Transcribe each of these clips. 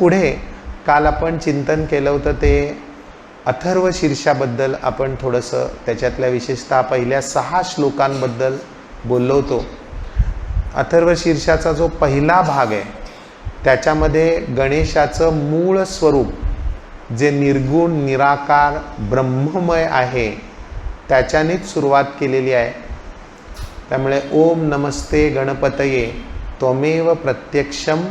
पुढे काल आपण चिंतन केलं होतं ते अथर्व शीर्षाबद्दल आपण थोडंसं त्याच्यातल्या विशेषतः पहिल्या 6 श्लोकांबद्दल बोललो होतो. अथर्व शीर्षाचा जो पहिला भाग आहे त्याच्यामध्ये गणेशाचं मूळ स्वरूप जे निर्गुण निराकार ब्रह्ममय आहे त्याच्यानेच सुरुवात केलेली आहे. त्यामुळे ओम नमस्ते गणपतये त्वमेव प्रत्यक्षम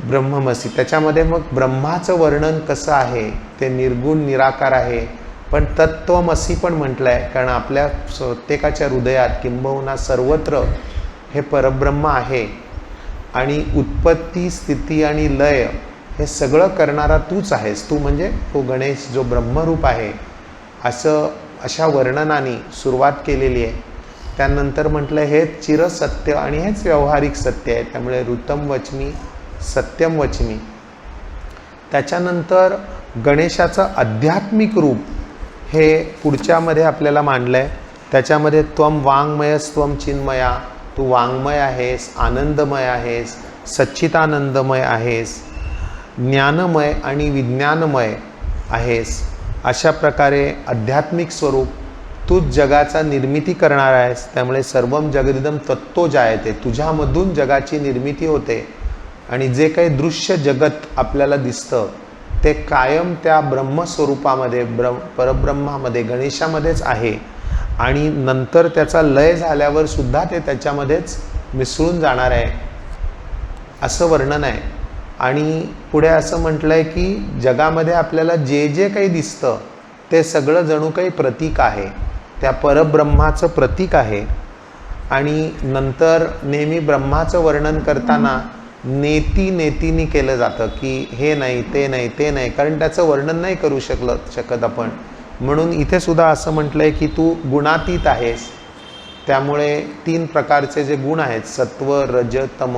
ब्रह्ममसी. त्याच्यामध्ये मग ब्रह्माचं वर्णन कसं आहे, ते निर्गुण निराकार आहे पण तत्त्वमसी पण म्हटलं आहे, कारण आपल्या प्रत्येकाच्या हृदयात किंबहुना सर्वत्र हे परब्रह्म आहे आणि उत्पत्ती स्थिती आणि लय हे सगळं करणारा तूच आहेस. तू म्हणजे तो गणेश जो ब्रह्मरूप आहे अशा वर्णनाने सुरुवात केलेली आहे. त्यानंतर म्हटलं हेच चिरसत्य आणि हेच व्यावहारिक सत्य आहे, त्यामुळे ऋतम वचमी सत्यम वचमी. त्याच्यानंतर गणेशाचं आध्यात्मिक रूप हे पुढच्यामध्ये आपल्याला मांडलं आहे. त्याच्यामध्ये त्वम वाङ्मयस्त्वम चिन्मया, तू वाङ्मय आहेस, आनंदमय आहेस, सच्चिदानंदमय आहेस, ज्ञानमय आणि विज्ञानमय आहेस. अशा प्रकारे आध्यात्मिक स्वरूप तूच जगाचा निर्मिती करणार आहेस. त्यामुळे सर्वम जगदिदम तत्तो जायते, तुझ्यामधून जगाची निर्मिती होते आणि जे काही दृश्य जगत आपल्याला दिसतं ते कायम त्या ब्रह्मस्वरूपामध्ये परब्रह्मामध्ये गणेशामध्येच आहे आणि नंतर त्याचा लय झाल्यावर सुद्धा ते त्याच्यामध्येच मिसळून जाणार आहे असं वर्णन आहे. आणि पुढे असं म्हटलं आहे की जगामध्ये आपल्याला जे जे काही दिसतं ते सगळं जणू काही प्रतीक आहे, त्या परब्रह्माचं प्रतीक आहे. आणि नंतर नेहमी ब्रह्माचं वर्णन करताना नेतीने केलं जातं की हे नाही ते नाही ते नाही, कारण त्याचं वर्णन नाही करू शकत आपण. म्हणून इथे सुद्धा असं म्हटलं आहे की तू गुणातीत आहेस. त्यामुळे 3 प्रकारचे जे गुण आहेत सत्व रज तम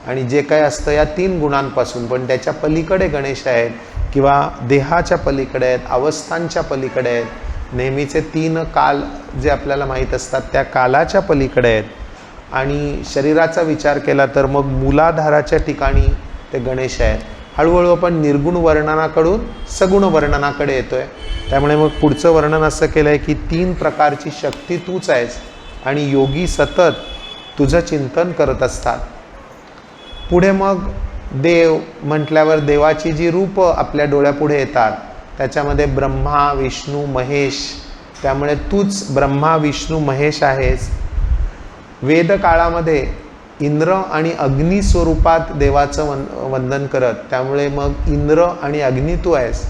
आणि जे काही असतं या 3 गुणांपासून, पण त्याच्या पलीकडे गणेश आहेत किंवा देहाच्या पलीकडे आहेत, अवस्थांच्या पलीकडे आहेत. नेहमीचे 3 काल जे आपल्याला माहीत असतात त्या कालाच्या पलीकडे आहेत. आणि शरीराचा विचार केला तर मग मूलाधाराच्या ठिकाणी ते गणेश आहेत. हळूहळू आपण निर्गुण वर्णनाकडून सगुण वर्णनाकडे येतो आहे. त्यामुळे मग पुढचं वर्णन असं केलं आहे की 3 प्रकारची शक्ती तूच आहेस आणि योगी सतत तुझं चिंतन करत असतात. पुढे मग देव म्हटल्यावर देवाची जी रूपं आपल्या डोळ्यापुढे येतात त्याच्यामध्ये ब्रह्मा विष्णू महेश. त्यामुळे तूच ब्रह्मा विष्णू महेश आहेस. वेदकाळामध्ये इंद्र आणि अग्नी स्वरूपात देवाचं वंदन करत, त्यामुळे मग इंद्र आणि अग्नी तू आहेस.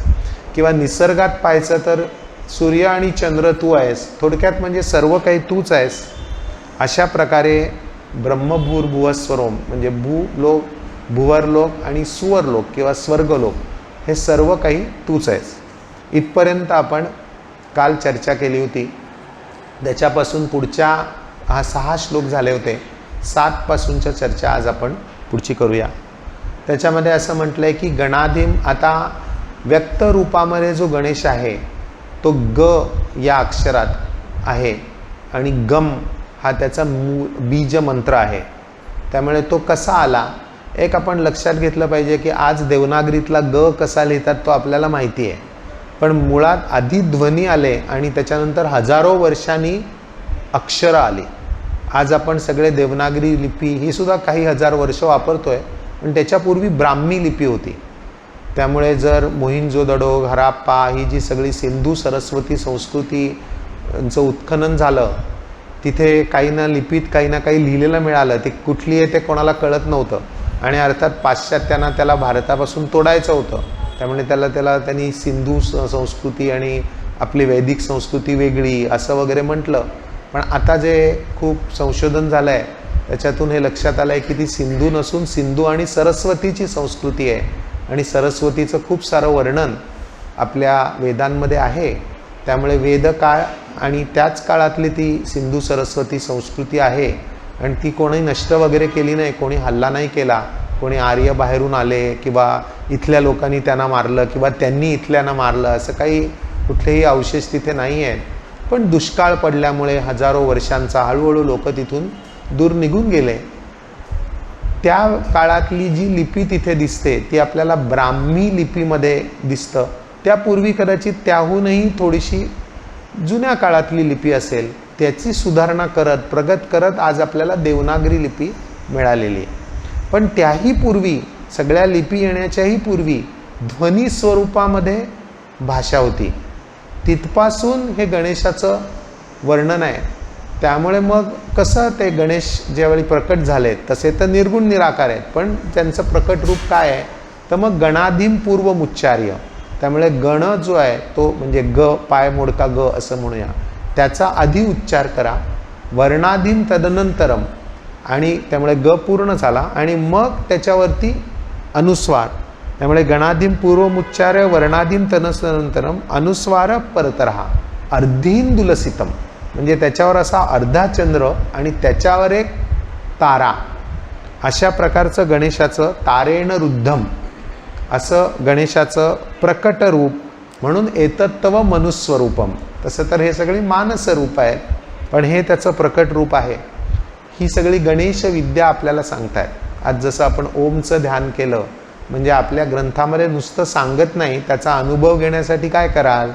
किंवा निसर्गात पाहायचं तर सूर्य आणि चंद्र तू आहेस. थोडक्यात म्हणजे सर्व काही तूच आहेस. अशा प्रकारे ब्रह्मभूर्भुवस्वरोम म्हणजे भूलोक भुवरलोक आणि सुवरलोक किंवा स्वर्गलोक हे सर्व काही तूच आहेस. इथपर्यंत आपण काल चर्चा केली होती. त्याच्यापासून पुढच्या 6 श्लोक झाले होते. 7 पासूनच्या चर्चा आज आपण पुढची करूया. त्याच्यामध्ये असं म्हटलं आहे की गणाधीम, आता व्यक्त रूपामध्ये जो गणेश आहे तो ग या अक्षरात आहे आणि गम हा त्याचा बीज मंत्र आहे. त्यामुळे तो कसा आला एक आपण लक्षात घेतलं पाहिजे की आज देवनागरीतला ग कसा लिहितात तो आपल्याला माहिती आहे, पण मुळात आधी ध्वनी आले आणि त्याच्यानंतर हजारो वर्षांनी अक्षरं आली. आज आपण सगळे देवनागरी लिपी ही सुद्धा काही हजार वर्ष वापरतोय, पण त्याच्यापूर्वी ब्राह्मी लिपी होती. त्यामुळे जर मोहिंजोदडो हराप्पा ही जी सगळी सिंधू सरस्वती संस्कृतीचं उत्खनन झालं तिथे काही ना लिपीत काही ना काही लिहिलेलं मिळालं. ती कुठली आहे ते कोणाला कळत नव्हतं आणि अर्थात पाश्चात्यांना त्याला भारतापासून तोडायचं होतं. त्यामुळे त्यांनी सिंधू संस्कृती आणि आपली वैदिक संस्कृती वेगळी असं वगैरे म्हटलं. पण आता जे खूप संशोधन झालं आहे त्याच्यातून हे लक्षात आलं आहे की ती सिंधू नसून सिंधू आणि सरस्वतीची संस्कृती आहे आणि सरस्वतीचं खूप सारं वर्णन आपल्या वेदांमध्ये आहे. त्यामुळे वेदकाळ आणि त्याच काळातली ती सिंधू सरस्वती संस्कृती आहे आणि ती कोणी नष्ट वगैरे केली नाही, कोणी हल्ला नाही केला, कोणी आर्य बाहेरून आले किंवा इथल्या लोकांनी त्यांना मारलं किंवा त्यांनी इथल्यांना मारलं असं काही कुठलेही अवशेष तिथे नाही आहेत. पण दुष्काळ पडल्यामुळे हजारो वर्षांचा हळूहळू लोक तिथून दूर निघून गेले. त्या काळातली जी लिपी तिथे दिसते ती आपल्याला ब्राह्मी लिपीमध्ये दिसतं. त्यापूर्वी कदाचित त्याहूनही थोडीशी जुन्या काळातली लिपी असेल, त्याची सुधारणा करत प्रगत करत आज आपल्याला देवनागरी लिपी मिळालेली आहे. पण त्याही पूर्वी, सगळ्या लिपी येण्याच्याही पूर्वी ध्वनी स्वरूपामध्ये भाषा होती. तिथपासून हे गणेशाचं वर्णन आहे. त्यामुळे मग कसं ते गणेश ज्यावेळी प्रकट झाले तसे तर निर्गुण निराकार आहेत, पण त्यांचं प्रकट रूप काय आहे तर मग गणाधीम पूर्वमुच्चार्य. त्यामुळे गण जो आहे तो म्हणजे ग, पाय मोडका ग असं म्हणूया, त्याचा आधी उच्चार करा. वर्णाधीम तदनंतरम, आणि त्यामुळे ग पूर्ण झाला आणि मग त्याच्यावरती अनुस्वार. त्यामुळे गणाधीम पूर्वमुच्चार्य वर्णाधीम तदनंतरम अनुस्वार परतरहा अर्धींदुलसितम, म्हणजे त्याच्यावर असा अर्धा चंद्र आणि त्याच्यावर एक तारा, अशा प्रकारचं गणेशाचं तारेण रुद्धम असं गणेशाचं प्रकट रूप. म्हणून एतत्तव मनुस्वरूपम. तसं तर हे सगळी मानस रूप आहेत, पण हे त्याचं प्रकट रूप आहे. ही सगळी गणेश विद्या आपल्याला सांगतायत. आज जसं आपण ओमचं ध्यान केलं, म्हणजे आपल्या ग्रंथामध्ये नुसतं सांगत नाही, त्याचा अनुभव घेण्यासाठी काय कराल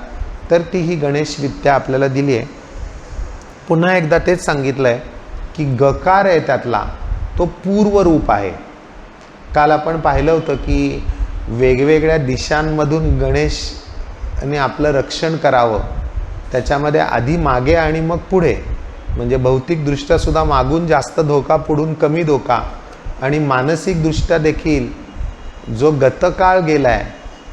तर ती ही गणेश विद्या आपल्याला दिली आहे. पुन्हा एकदा तेच सांगितलं आहे की गकार आहे त्यातला तो पूर्वरूप आहे. काल आपण पाहिलं होतं की वेगवेगळ्या दिशांमधून गणेश आणि आपलं रक्षण करावं, त्याच्यामध्ये आधी मागे आणि मग पुढे, म्हणजे भौतिकदृष्ट्यासुद्धा मागून जास्त धोका, पुढून कमी धोका, आणि मानसिकदृष्ट्या देखील जो गतकाळ गेला आहे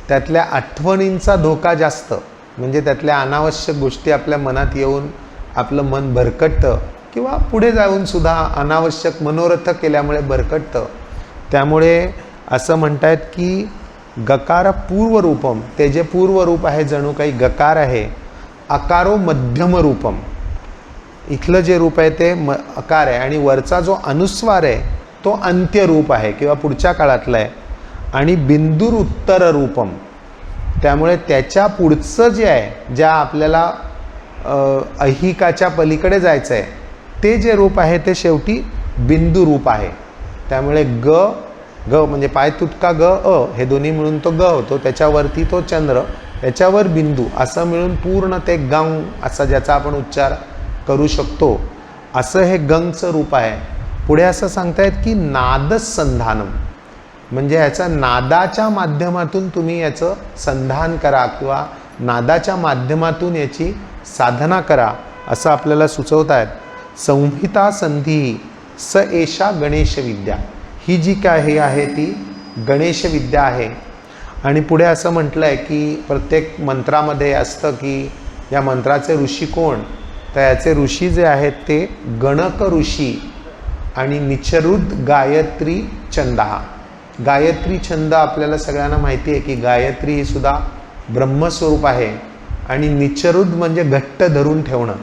त्यातल्या आठवणींचा धोका जास्त, म्हणजे त्यातल्या अनावश्यक गोष्टी आपल्या मनात येऊन आपलं मन भरकटतं, किंवा पुढे जाऊनसुद्धा अनावश्यक मनोरथ केल्यामुळे भरकटतं. त्यामुळे असं म्हणतायत की गकार पूर्वरूपम, ते जे पूर्वरूप आहे जणू काही गकार आहे. अकारो मध्यम रूपम, इथलं जे रूप आहे ते अकार आहे, आणि वरचा जो अनुस्वार आहे तो अंत्यरूप आहे किंवा पुढच्या काळातला आहे. आणि बिंदूर उत्तर रूपम, त्यामुळे त्याच्या पुढचं जे आहे, ज्या आपल्याला ऐहिकाच्या पलीकडे जायचं आहे, ते जे रूप आहे ते शेवटी बिंदू रूप आहे. त्यामुळे ग ग म्हणजे पाय तुटका ग अ, हे दोन्ही मिळून तो ग होतो. त्याच्यावरती तो चंद्र, त्याच्यावर बिंदू, असं मिळून पूर्ण ते गंग असा ज्याचा आपण उच्चार करू शकतो, असं हे गंगचं रूप आहे. पुढे असं सांगतायत की नादसंधानम, म्हणजे ह्याचा नादाच्या माध्यमातून तुम्ही याचं संधान करा किंवा नादाच्या माध्यमातून याची साधना करा, असं आपल्याला सुचवत आहेत. संहिता संधी स एषा गणेश विद्या, ही जी काय हे आहे ती गणेश विद्या आहे. आणि पुढे असं म्हटलं आहे की प्रत्येक मंत्रामध्ये असतं की या मंत्राचे ऋषी कोण, तर याचे ऋषी जे आहेत ते गणक ऋषी आणि निचरुद गायत्री छंदहा. गायत्री छंद आपल्याला सगळ्यांना माहिती आहे की गायत्री ही सुद्धा ब्रह्मस्वरूप आहे, आणि निचरुद म्हणजे घट्ट धरून ठेवणं.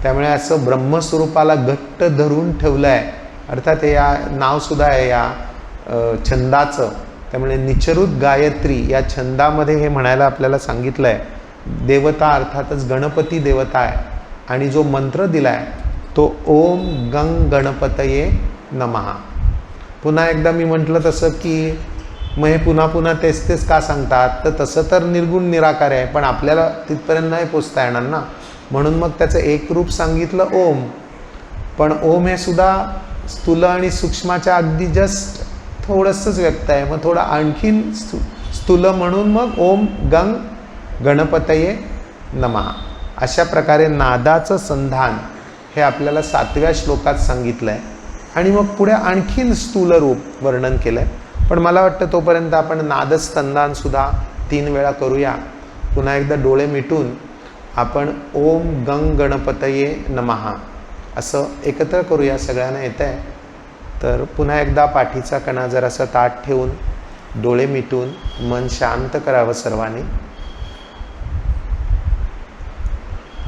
त्यामुळे असं ब्रह्मस्वरूपाला घट्ट धरून ठेवलं आहे, अर्थात हे या नावसुद्धा आहे या छंदाचं. त्यामुळे निचरुद गायत्री या छंदामध्ये हे म्हणायला आपल्याला सांगितलं आहे. देवता अर्थातच गणपती देवता आहे, आणि जो मंत्र दिला आहे तो ओम गंग गणपतये नमः. पुन्हा एकदा मी म्हटलं तसं की मग हे पुन्हा पुन्हा तेच तेच का सांगतात, तर तसं तर निर्गुण निराकार आहे, पण आपल्याला तिथपर्यंत नाही पोचता येणार ना, म्हणून मग त्याचं एक रूप सांगितलं ओम. पण ओम हे सुद्धा स्थूल आणि सूक्ष्माच्या अगदी जस्ट थोडंसंच व्यक्त आहे, मग थोडं आणखीन स्थूल म्हणून मग ओम गंग गणपतये नमः. अशा प्रकारे नादाचं संधान हे आपल्याला 7व्या श्लोकात सांगितलं आहे, आणि मग पुढे आणखीन स्थूल रूप वर्णन केलं आहे. पण मला वाटतं तोपर्यंत आपण नादस्तंदानसुद्धा 3 वेळा करूया. पुन्हा एकदा डोळे मिटून आपण ओम गंग गणपतये नमः असं एकत्र करूया. सगळ्यांना येतं आहे तर पुन्हा एकदा पाठीचा कणा जरासा ताठ ठेवून डोळे मिटून मन शांत करावं सर्वांनी.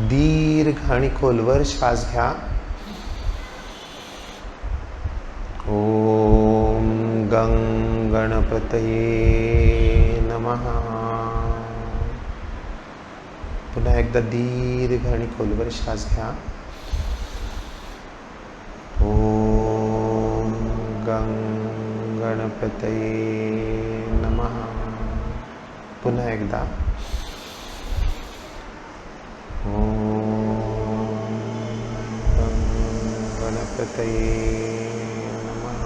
दीर्घ आणि खोलवर श्वास घ्या. ओम गंग गणपतये नमः. पुन्हा एकदा दीर्घ आणि खोलवर श्वास घ्या. ओम गंग गणपतये नमः. पुन्हा एकदा ओम गणपतये नमः.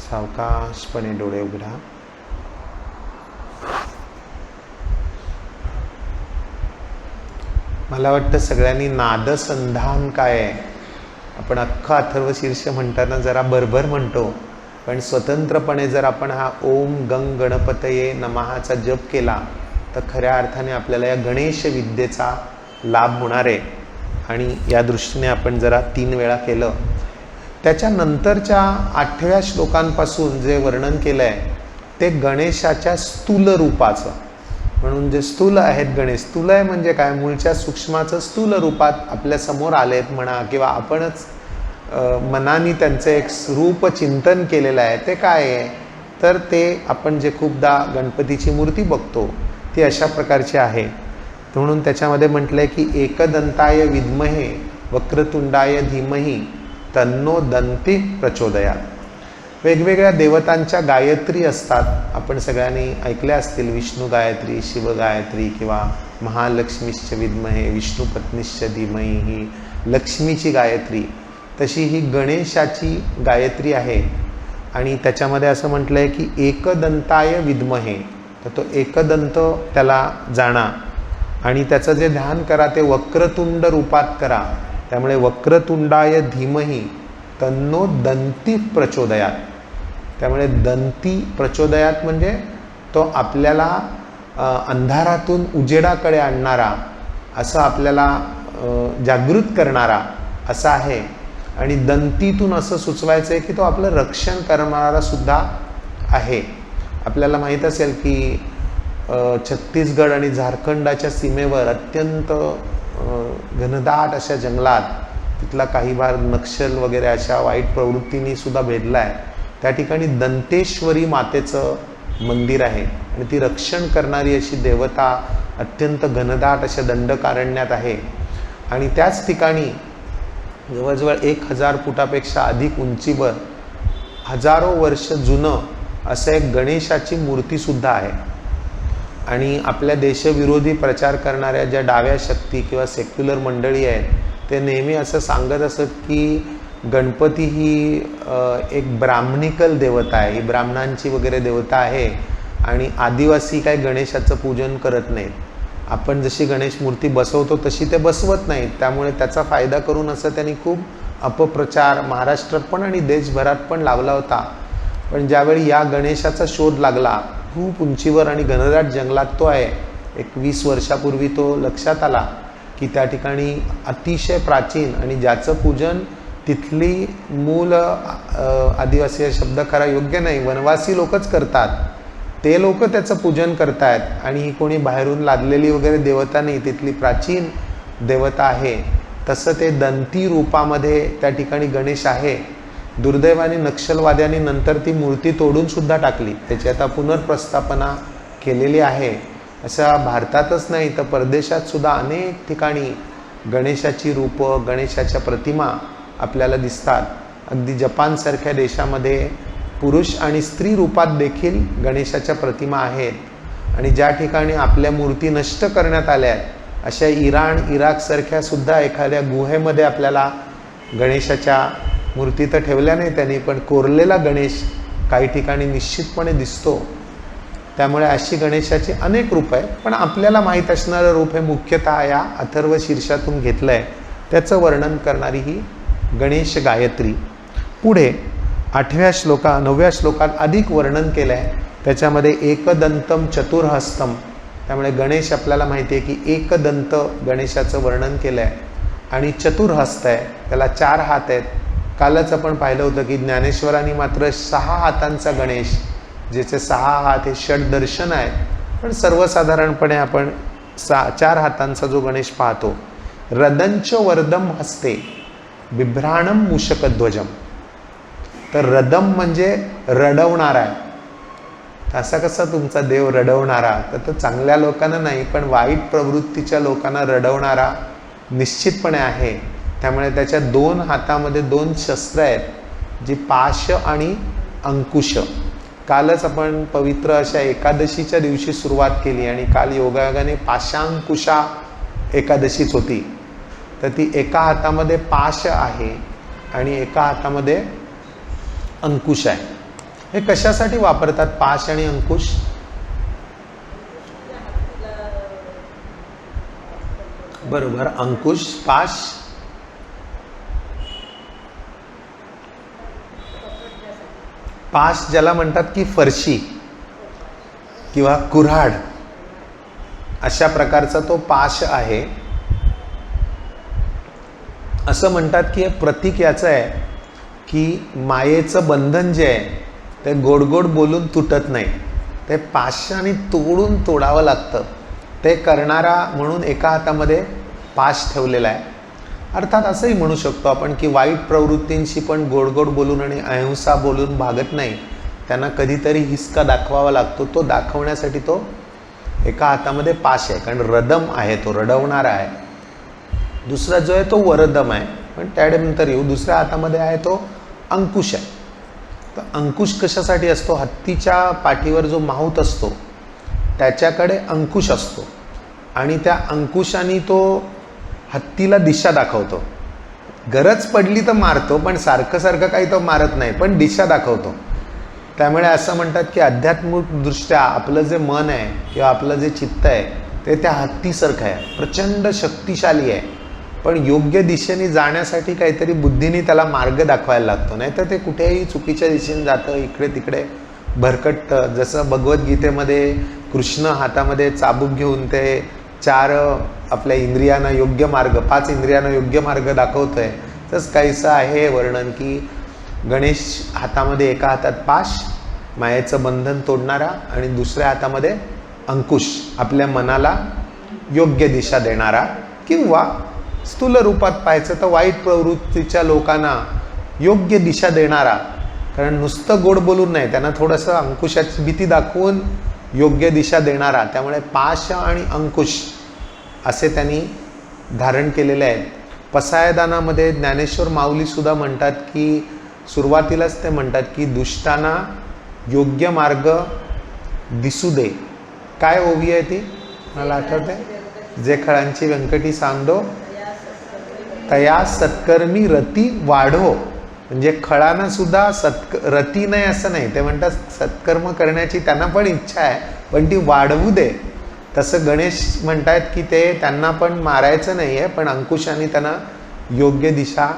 सावकाशपणे डोळे उघडा. मला वाटतं सगळ्यांनी नादसंधान काय आहे, आपण अख्खा अथर्वशीर्ष म्हणताना जरा भरभर म्हणतो, पण स्वतंत्रपणे जर आपण हा ओम गंग गणपतये नमःचा जप केला तर खऱ्या अर्थाने आपल्याला या गणेश विद्येचा लाभ होणार आहे. आणि या दृष्टीने आपण जरा 3 वेळा केलं. त्याच्यानंतरच्या 8व्या श्लोकांपासून जे वर्णन केलं आहे ते गणेशाच्या स्थूल रूपाचं, म्हणून जे स्थूल आहेत गणेश, स्थूल आहे म्हणजे काय, मूळच्या सूक्ष्माचं स्थूल रूपात आपल्या समोर आलेत म्हणा, किंवा आपणच मनाने त्यांचं एक रूप चिंतन केलेलं आहे. ते काय आहे तर ते आपण जे खूपदा गणपतीची मूर्ती बघतो ती अशा प्रकारची आहे. म्हणून त्याच्यामध्ये म्हटलं आहे की एकदंताय विद्महे वक्रतुंडाय धीमहि तन्नो दंती प्रचोदयात. वेगवेगळ्या देवतांच्या गायत्री असतात, आपण सगळ्यांनी ऐकल्या असतील, विष्णू गायत्री, शिव गायत्री, किंवा महालक्ष्मीश्च विद्महे विष्णुपत्नीश्च धीमहि ही लक्ष्मीची गायत्री. तशी ही गणेशाची गायत्री आहे. आणि त्याच्यामध्ये असं म्हटलं आहे की एकदंताय विद्महे, तर तो एकदंत त्याला जाणा आणि त्याचं जे ध्यान करा ते वक्रतुंड रूपात करा. त्यामुळे वक्रतुंडाय धीमहि तन्नो दंती प्रचोदयात. त्यामुळे दंती प्रचोदयात म्हणजे तो आपल्याला अंधारातून उजेडाकडे आणणारा, असं आपल्याला जागृत करणारा असा आहे. आणि दंतीतून असं सुचवायचं आहे की तो आपलं रक्षण करणारा सुद्धा आहे. आपल्याला माहीत असेल की छत्तीसगड आणि झारखंडाच्या सीमेवर अत्यंत घनदाट अशा जंगलात तिथला काही भाग नक्षल वगैरे अशा वाईट प्रवृत्तींनी सुद्धा भेदला आहे. त्या ठिकाणी दंतेश्वरी मातेचं मंदिर आहे आणि ती रक्षण करणारी अशी देवता अत्यंत घनदाट अशा दंडकारण्यात आहे. आणि त्याच ठिकाणी जवळजवळ 1000 फुटापेक्षा अधिक उंचीवर हजारो वर्ष जुनं असं एक गणेशाची मूर्तीसुद्धा आहे. आणि आपल्या देशविरोधी प्रचार करणाऱ्या ज्या डाव्या शक्ती किंवा सेक्युलर मंडळी आहेत ते नेहमी असं सांगत असत की गणपती ही एक ब्राह्मणिकल देवता आहे, ही ब्राह्मणांची वगैरे देवता आहे आणि आदिवासी काय गणेशाचं पूजन करत नाहीत. आपण जशी गणेश मूर्ती बसवतो तशी ते बसवत नाहीत. त्यामुळे त्याचा फायदा करून असं त्यांनी खूप अपप्रचार महाराष्ट्रात पण आणि देशभरात पण लावला होता. पण ज्यावेळी या गणेशाचा शोध लागला, खूप उंचीवर आणि घनदाट जंगलात तो आहे, एक 20 वर्षापूर्वी तो लक्षात आला की त्या ठिकाणी अतिशय प्राचीन आणि ज्याचं पूजन तिथली मूल आदिवासी हा शब्द खरा योग्य नाही, वनवासी लोकच करतात, ते लोक त्याचं पूजन करतायत आणि ही कोणी बाहेरून लादलेली वगैरे देवता नाही, तिथली प्राचीन देवता आहे. तसं ते दंती रूपामध्ये त्या ठिकाणी गणेश आहे. दुर्दैवाने नक्षलवाद्यांनी नंतर ती मूर्ती तोडून सुद्धा टाकली, त्याची आता पुनर्प्रस्थापना केलेली आहे. अशा भारतातच नाही तर परदेशात सुद्धा अनेक ठिकाणी गणेशाची रूपं, गणेशाच्या प्रतिमा आपल्याला दिसतात. अगदी जपानसारख्या देशामध्ये पुरुष आणि स्त्री रूपात देखील गणेशाच्या प्रतिमा आहेत. आणि ज्या ठिकाणी आपल्या मूर्ती नष्ट करण्यात आल्या आहेत अशा इराण, इराकसारख्या सुद्धा एखाद्या गुहेमध्ये आपल्याला गणेशाच्या मूर्ती तर ठेवल्या नाही त्यांनी, पण कोरलेला गणेश काही ठिकाणी निश्चितपणे दिसतो. त्यामुळे अशी गणेशाची अनेक रूप आहेत, पण आपल्याला माहीत असणारं रूप हे मुख्यतः या अथर्व शीर्षातून घेतलं आहे. त्याचं वर्णन करणारी ही गणेश गायत्री. पुढे 9व्या श्लोकात अधिक वर्णन केलं आहे. त्याच्यामध्ये एकदंतम चतुर्हस्तम, त्यामुळे गणेश आपल्याला माहिती आहे की एकदंत गणेशाचं वर्णन केलं आहे आणि चतुर्हस्त आहे, त्याला 4 हात आहेत. कालच आपण पाहिलं होतं की ज्ञानेश्वरांनी मात्र 6 हातांचा गणेश, ज्याचे 6 हात हे षडदर्शन आहेत, पण सर्वसाधारणपणे आपण 4 हातांचा जो गणेश पाहतो. रदंच वर्दम हस्ते बिभ्राणम मूषकध्वजम, तर रदम म्हणजे रडवणारा आहे. असा कसा तुमचा देव रडवणारा, तर तो चांगल्या लोकांना नाही पण वाईट प्रवृत्तीच्या लोकांना रडवणारा निश्चितपणे आहे. त्यामुळे त्याच्या 2 हातामध्ये 2 शस्त्र आहेत, जी पाश आणि अंकुश. कालच आपण पवित्र अशा एकादशीच्या दिवशी सुरुवात केली आणि काल योगायोगाने पाशांकुशा एकादशीच होती. तर ती एका हातामध्ये पाश आहे आणि एका हातामध्ये अंकुश आहे. हे कशासाठी वापरतात पाश आणि अंकुश? बरोबर, अंकुश, पाश. पाश ज्याला म्हणतात की फरशी किंवा कुऱ्हाड, अशा प्रकारचा तो पाश आहे. असं म्हणतात की हे प्रतीक याचं आहे की मायेचं बंधन जे आहे ते गोड गोड बोलून तुटत नाही, ते पाशाने तोडावं लागतं. ते करणारा म्हणून एका हातामध्ये पाश ठेवलेला आहे. अर्थात असंही म्हणू शकतो आपण की वाईट प्रवृत्तींशी पण गोड गोड बोलून आणि अहिंसा बोलून भागत नाही, त्यांना कधीतरी हिसका दाखवावा लागतो. तो दाखवण्यासाठी तो एका हातामध्ये पाश आहे, कारण रदम आहे, तो रडवणारा आहे. दुसरा जो आहे तो वरदम आहे, पण त्यानंतर येऊ. दुसऱ्या हातामध्ये आहे तो अंकुश आहे. तर अंकुश कशासाठी असतो? हत्तीच्या पाठीवर जो माहूत असतो त्याच्याकडे अंकुश असतो आणि त्या अंकुशाने तो हत्तीला दिशा दाखवतो. गरज पडली तर मारतो, पण सारखं सारखं काही तो मारत नाही, पण दिशा दाखवतो. त्यामुळे असं म्हणतात की आध्यात्मिकदृष्ट्या आपलं जे मन आहे किंवा आपलं जे चित्त आहे ते त्या हत्तीसारखं आहे, प्रचंड शक्तिशाली आहे. पण योग्य दिशेने जाण्यासाठी काहीतरी बुद्धीने त्याला मार्ग दाखवायला लागतो, नाही तर ते कुठेही चुकीच्या दिशेने जातं, इकडे तिकडे भरकटतं. जसं भगवद्गीतेमध्ये कृष्ण हातामध्ये चाबूक घेऊन ते 4 आपल्या इंद्रियांना योग्य मार्ग, 5 इंद्रियांना योग्य मार्ग दाखवतोय. तसं काहीसं आहे वर्णन की गणेश हातामध्ये एका हातात पाश, मायेचं बंधन तोडणारा, आणि दुसऱ्या हातामध्ये अंकुश, आपल्या मनाला योग्य दिशा देणारा, किंवा स्थूल रूपात पाहायचं तर वाईट प्रवृत्तीच्या लोकांना योग्य दिशा देणारा. कारण नुसतं गोड बोलून नाही, त्यांना थोडंसं अंकुशाची भीती दाखवून योग्य दिशा देणारा. त्यामुळे पाश आणि अंकुश असे त्यांनी धारण केलेले आहेत. पसायदानामध्ये ज्ञानेश्वर माऊलीसुद्धा म्हणतात की सुरुवातीलाच ते म्हणतात की दुष्टांना योग्य मार्ग दिसू दे. काय ओवी आहे ती मला आठवते? जे खळांची व्यंकटी सांडो तया सत्कर्मी रती वाढो. म्हणजे खळांना सुद्धा रती नाही असं नाही, ते म्हणतात सत्कर्म करण्याची त्यांना पण इच्छा आहे, पण ती वाढवू दे. तसं गणेश म्हणतात की ते त्यांना पण मारायचं नाही आहे, पण अंकुशाने त्यांना योग्य दिशा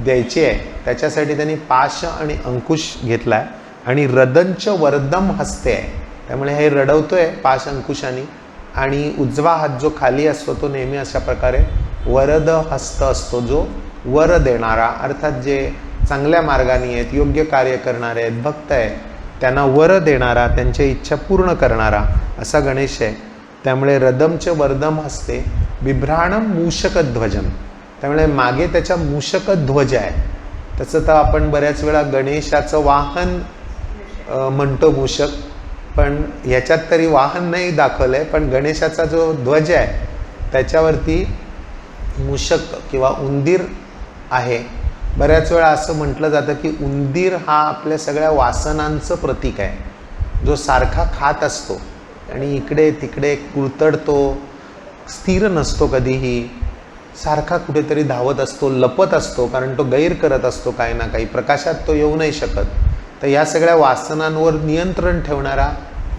द्यायची आहे. त्याच्यासाठी त्यांनी पाश आणि अंकुश घेतला आहे. आणि रदंच वरदम हस्ते आहे, त्यामुळे हे रडवतोय पाश अंकुशाने. आणि उजवा हात जो खाली असतो तो नेहमी अशा प्रकारे वरद हस्त असतो, जो वर देणारा, अर्थात जे चांगल्या मार्गाने आहेत, योग्य कार्य करणारे आहेत, भक्त आहेत, त्यांना वर देणारा, त्यांच्या इच्छा पूर्ण करणारा असा गणेश आहे. त्यामुळे रदमच वरदम हस्ते बिभ्राणम मूषकध्वजम, त्यामुळे मागे त्याच्या मूषकध्वज आहे. तसं तर आपण बऱ्याच वेळा गणेशाचं वाहन म्हणतो मूषक, पण ह्याच्यात तरी वाहन नाही दाखवलं आहे, पण गणेशाचा जो ध्वज आहे त्याच्यावरती मूषक किंवा उंदीर आहे. बऱ्याच वेळा असं म्हटलं जातं की उंदीर हा आपल्या सगळ्या वासनांचं प्रतीक आहे, जो सारखा खात असतो आणि इकडे तिकडे कुळतडतो, स्थिर नसतो कधीही, सारखा कुठेतरी धावत असतो, लपत असतो, कारण तो गैर करत असतो काही ना काही, प्रकाशात तो येऊ नाही शकत. तर या सगळ्या वासनांवर नियंत्रण ठेवणारा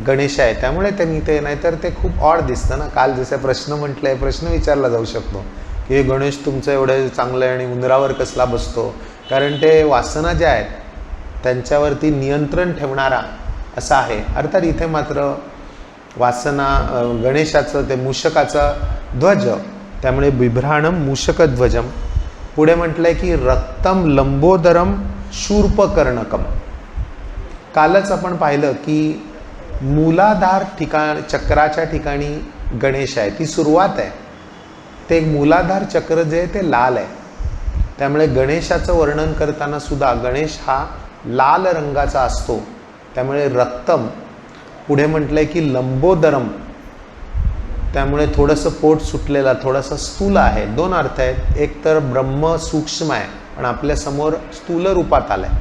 गणेश आहे. त्यामुळे त्यांनी ते, नाहीतर ते खूप ऑड दिसतं ना. काल जसे प्रश्न म्हटले, प्रश्न विचारला जाऊ शकतो की हे गणेश तुमचं एवढं चांगलं आहे आणि उंदरावर कसला बसतो, कारण ते वासना ज्या आहेत त्यांच्यावरती नियंत्रण ठेवणारा असा आहे. अर्थात इथे मात्र वासना गणेशाचं ते मूषकाचा ध्वज, त्यामुळे बिभ्राणम मूषकध्वजम. पुढे म्हटलंय की रक्तम लंबोदरम शूर्पकर्णकम. कालच आपण पाहिलं की मूलाधार चक्राच्या ठिकाणी गणेश आहे, ती सुरुवात आहे. ते मूलाधार चक्र जे आहे ते लाल आहे, त्यामुळे गणेशाचं वर्णन करताना सुद्धा गणेश हा लाल रंगाचा असतो. त्यामुळे रक्तम. पुढे म्हटलंय की लंबोदरम, त्यामुळे थोडंसं पोट सुटलेलं, थोडासा स्थूल आहे. दोन अर्थ आहेत. एक तर ब्रह्म सूक्ष्म आहे पण आपल्यासमोर स्थूल रूपात आलं आहे,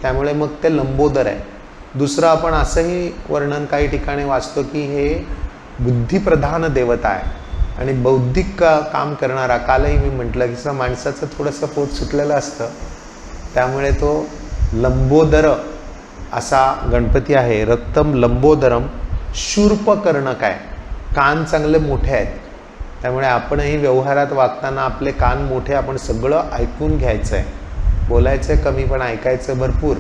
त्यामुळे मग ते लंबोदर आहे. दुसरं आपण असंही वर्णन काही ठिकाणी वाचतो की हे बुद्धिप्रधान देवता आहे आणि बौद्धिक काम करणारा. कालही मी म्हटलं की माणसाचं थोडंसं पोट सुटलेलं असतं, त्यामुळे तो लंबोदर असा गणपती आहे. रक्तम लंबोदरम. शूर्पकर्णक आहे, कान चांगले मोठे आहेत. त्यामुळे आपणही व्यवहारात वागताना आपले कान मोठे, आपण सगळं ऐकून घ्यायचं आहे. बोलायचं कमी पण ऐकायचं भरपूर.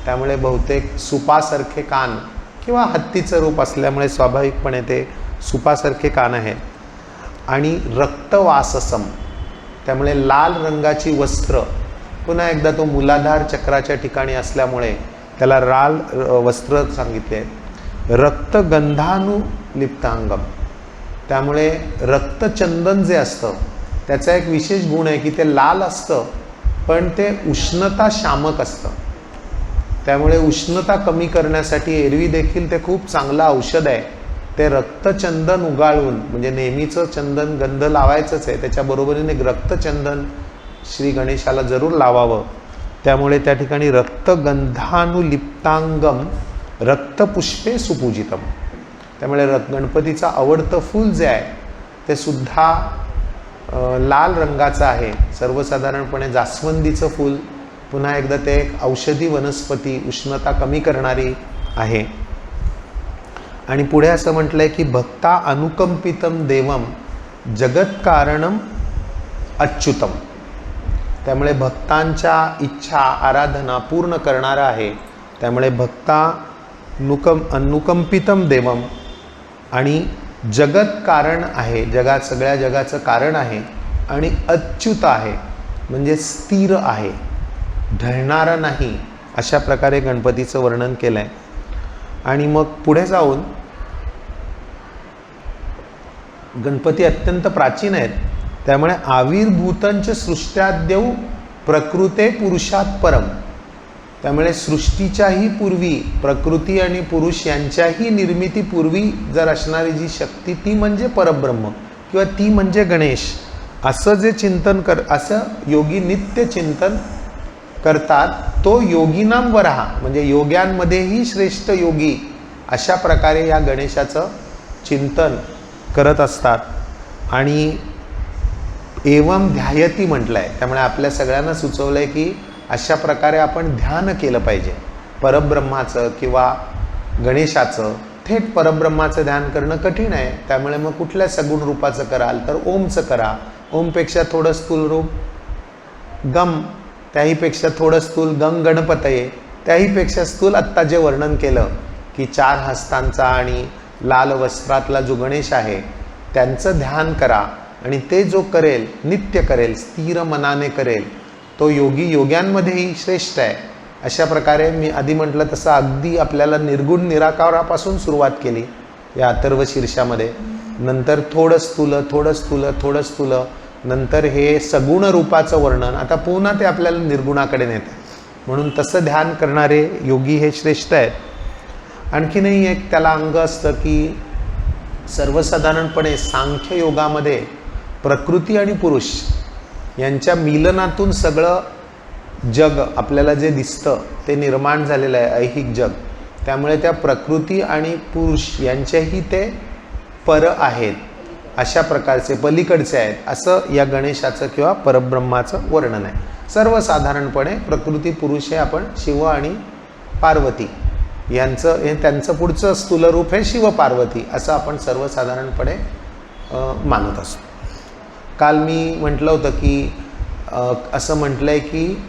त्यामुळे बहुतेक सुपासारखे कान किंवा हत्तीचं रूप असल्यामुळे स्वाभाविकपणे ते सुपासारखे कान आहेत. आणि रक्तवाससम, त्यामुळे लाल रंगाची वस्त्र. पुन्हा एकदा तो मूलाधार चक्राच्या ठिकाणी असल्यामुळे त्याला लाल वस्त्र सांगितले. रक्तगंधानुलिप्तांगम, त्यामुळे रक्तचंदन जे असतं त्याचा एक विशेष गुण आहे की ते लाल असतं पण ते उष्णता शामक असतं. त्यामुळे उष्णता कमी करण्यासाठी एरवी देखील ते खूप चांगलं औषध आहे. ते रक्तचंदन उगाळून, म्हणजे नेहमीचं चंदन गंध लावायचंच आहे, त्याच्या बरोबरीने रक्तचंदन श्री गणेशाला जरूर लावावं. त्यामुळे त्या ठिकाणी रक्तगंधानुलिप्तांगम रक्तपुष्पे सुपूजितम. त्यामुळे गणपतीचं आवडतं फूल जे आहे ते सुद्धा लाल रंगाचं आहे. सर्वसाधारणपणे जास्वंदीचं फूल. पुन्हा एकदा ते एक औषधी वनस्पती, उष्णता कमी करणारी आहे. आणि पुढे असं म्हटलंय की भक्ता अनुकंपितम देवम जगत्कारणम अच्युतम. त्यामुळे भक्तांच्या इच्छा आराधना पूर्ण करणारा आहे. त्यामुळे भक्ता अनुकंपितम देवम आणि जगत कारण आहे, सगळ्या जगाचं कारण आहे. आणि अच्युत आहे म्हणजे स्थिर आहे, ढळणारा नाही. अशा प्रकारे गणपतीचं वर्णन केलं आहे. आणि मग पुढे जाऊन गणपती अत्यंत प्राचीन आहेत. त्यामुळे आविर्भूतंच सृष्ट्याद्यौ प्रकृते पुरुषात परम. त्यामुळे सृष्टीच्याही पूर्वी प्रकृती आणि पुरुष यांच्याही निर्मितीपूर्वी जर असणारी जी शक्ती ती म्हणजे परब्रह्म किंवा ती म्हणजे गणेश, असं जे चिंतन असं योगी नित्य चिंतन करतात. तो योगीनाम वराह, म्हणजे योग्यांमध्येही श्रेष्ठ योगी अशा प्रकारे या गणेशाचं चिंतन करत असतात. आणि एवम ध्यायती म्हटलं आहे. त्यामुळे आपल्या सगळ्यांना सुचवलं आहे की अशा प्रकारे आपण ध्यान केलं पाहिजे परब्रह्माचं किंवा गणेशाचं. थेट परब्रह्माचं ध्यान करणं कठीण आहे. त्यामुळे मग कुठल्या सगुण रूपाचं कराल तर ओमचं करा. ओमपेक्षा थोडं स्थूल रूप गम, त्याहीपेक्षा थोडं स्थूल गंग गणपतये, त्याहीपेक्षा स्थूल आत्ता जे वर्णन केलं की 4 हस्तांचा आणि लाल वस्त्रातला जो गणेश आहे त्यांचं ध्यान करा. आणि ते जो करेल, नित्य करेल, स्थिर मनाने करेल, तो योगी योग्यांमध्येही श्रेष्ठ आहे. अशा प्रकारे मी आधी म्हटलं तसं अगदी आपल्याला निर्गुण निराकारापासून सुरुवात केली या अथर्व शीर्षामध्ये. नंतर थोडं स्थूल, थोडं स्थूल, थोडं स्थूल, नंतर हे सगुण रूपाचं वर्णन. आता पुन्हा ते आपल्याला निर्गुणाकडे नेतं. म्हणून तसं ध्यान करणारे योगी हे श्रेष्ठ आहेत. आणखीनही एक त्याला अंग असतं की सर्वसाधारणपणे सांख्य योगामध्ये प्रकृती आणि पुरुष यांच्या मिलनातून सगळं जग आपल्याला जे दिसतं ते निर्माण झालेलं आहे, ऐहिक जग. त्यामुळे त्या प्रकृती आणि पुरुष यांचेही ते पर आहेत, अशा प्रकारचे पलीकडचे आहेत, असं या गणेशाचं किंवा परब्रह्माचं वर्णन आहे. सर्वसाधारणपणे प्रकृती पुरुष हे आपण शिव आणि पार्वती यांचं, हे त्यांचं पुढचं स्थूल रूप हे शिव पार्वती असं आपण सर्वसाधारणपणे मानत असतो. काल मी म्हटलं होतं की असं म्हटलं आहे की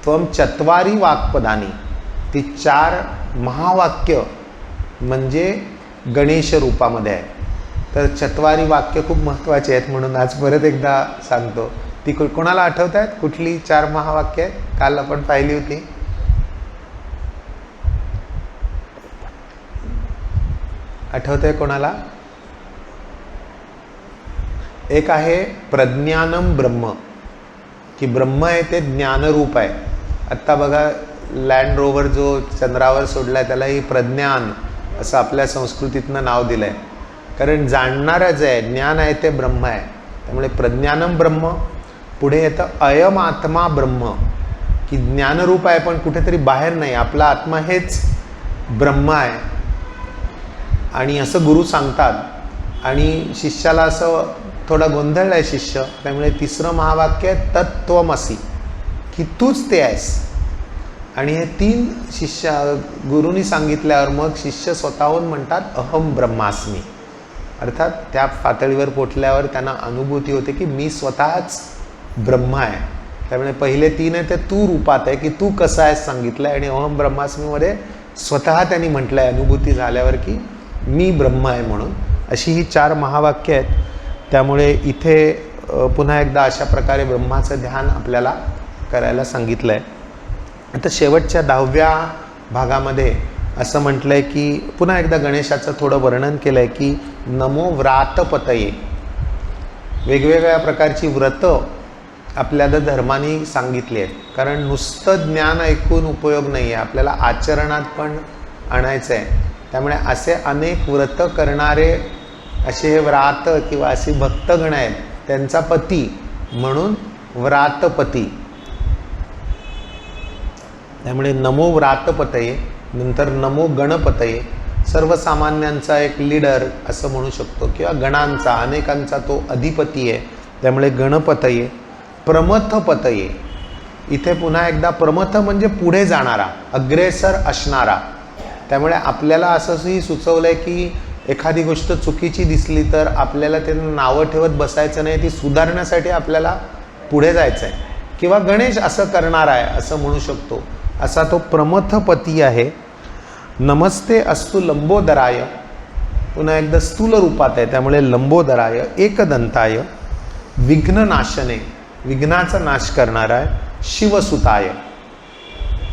त्वम चत्वारी वाक्पदानी, ती 4 महावाक्य म्हणजे गणेश रूपामध्ये आहे. तर चत्वारी वाक्य खूप महत्त्वाचे आहेत म्हणून आज परत एकदा सांगतो. ती कोणाला आठवत आहेत? कुठली 4 महावाक्य आहेत? काल आपण पाहिली होती. आठवत आहे कोणाला? एक आहे प्रज्ञानम ब्रह्म, की ब्रह्म आहे ते ज्ञानरूप आहे. आत्ता बघा लँड रोवर जो चंद्रावर सोडला आहे त्यालाही प्रज्ञान असं आपल्या संस्कृतीतनं नाव दिलं आहे. कारण जाणणारं जे आहे, ज्ञान आहे ते ब्रह्म आहे. त्यामुळे प्रज्ञानम ब्रह्म. पुढे येतं अयम आत्मा ब्रह्म, की ज्ञानरूप आहे पण कुठेतरी बाहेर नाही, आपला आत्मा हेच ब्रह्म आहे. आणि असं गुरु सांगतात. आणि शिष्याला असं थोडा गोंधळ आहे शिष्य, त्यामुळे तिसरं महावाक्य आहे तत्त्वमसी, की तूच ते आहेस. आणि हे 3 शिष्य गुरुनी सांगितल्यावर मग शिष्य स्वतःहून म्हणतात अहम ब्रह्मास्मी. अर्थात त्या पातळीवर पोचल्यावर त्यांना अनुभूती होते की मी स्वतःच ब्रह्म आहे. त्यामुळे पहिले 3 आहे ते तू रूपात आहे, की तू कसा आहेस सांगितलं आहे. आणि अहम ब्रह्मास्मीमध्ये स्वतः त्यांनी म्हटलं आहे अनुभूती झाल्यावर की मी ब्रह्म आहे म्हणून. अशी ही 4 महावाक्य आहेत. त्यामुळे इथे पुन्हा एकदा अशा प्रकारे ब्रह्माचं ध्यान आपल्याला करायला सांगितलं आहे. आता शेवटच्या 10व्या भागामध्ये असं म्हटलं आहे की पुन्हा एकदा गणेशाचं थोडं वर्णन केलं आहे की नमो व्रातपतये. वेगवेगळ्या प्रकारची व्रतं आपल्याला धर्माने सांगितली आहेत. कारण नुसतं ज्ञान ऐकून उपयोग नाही आहे, आपल्याला आचरणात पण आणायचं आहे. त्यामुळे असे अनेक व्रतं करणारे असे हे व्रात किंवा असे भक्तगण आहेत, त्यांचा पती म्हणून व्रातपती. त्यामुळे नमो व्रातपतये, नंतर नमो गणपतये, सर्वसामान्यांचा एक लीडर असं म्हणू शकतो, किंवा गणांचा अनेकांचा तो अधिपती आहे, त्यामुळे गणपतये. प्रमथपतये, इथे पुन्हा एकदा प्रमथ म्हणजे पुढे जाणारा, अग्रेसर असणारा. त्यामुळे आपल्याला असंही सुचवलं आहे की एखादी गोष्ट चुकीची दिसली तर आपल्याला त्यांना नावं ठेवत बसायचं नाही, ती सुधारण्यासाठी आपल्याला पुढे जायचं आहे. किंवा गणेश असं करणार आहे असं म्हणू शकतो, असा तो प्रमथपती आहे. नमस्ते अस्तु लंबोदराय, पुन्हा एकदा स्थूल रूपात आहे, त्यामुळे लंबोदराय. एकदंताय, विघ्ननाशने, विघ्नाचा नाश करणारा आहे. शिवसुताय.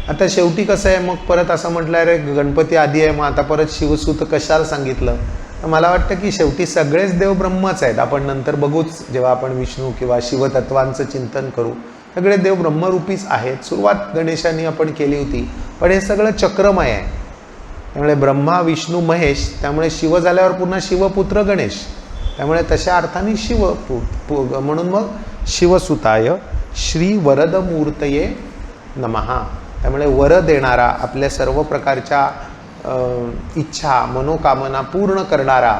आता शेवटी कसं आहे, मग परत असं म्हटलं अरे गणपती आधी आहे, मग आता परत शिवसूत कशाला सांगितलं. तर मला वाटतं की शेवटी सगळेच देव ब्रह्मच आहेत. आपण नंतर बघूच जेव्हा आपण विष्णू किंवा शिवतत्वांचं चिंतन करू, सगळे देव ब्रह्मरूपीच आहेत. सुरुवात गणेशाने आपण केली होती, पण हे सगळं चक्रमय आहे. त्यामुळे ब्रह्मा विष्णू महेश, त्यामुळे शिव झाल्यावर पुन्हा शिवपुत्र गणेश, त्यामुळे तशा अर्थाने शिव म्हणून मग शिवसुताय. श्री वरदमूर्तये नमः. त्यामुळे वर देणारा, आपल्या सर्व प्रकारच्या इच्छा मनोकामना पूर्ण करणारा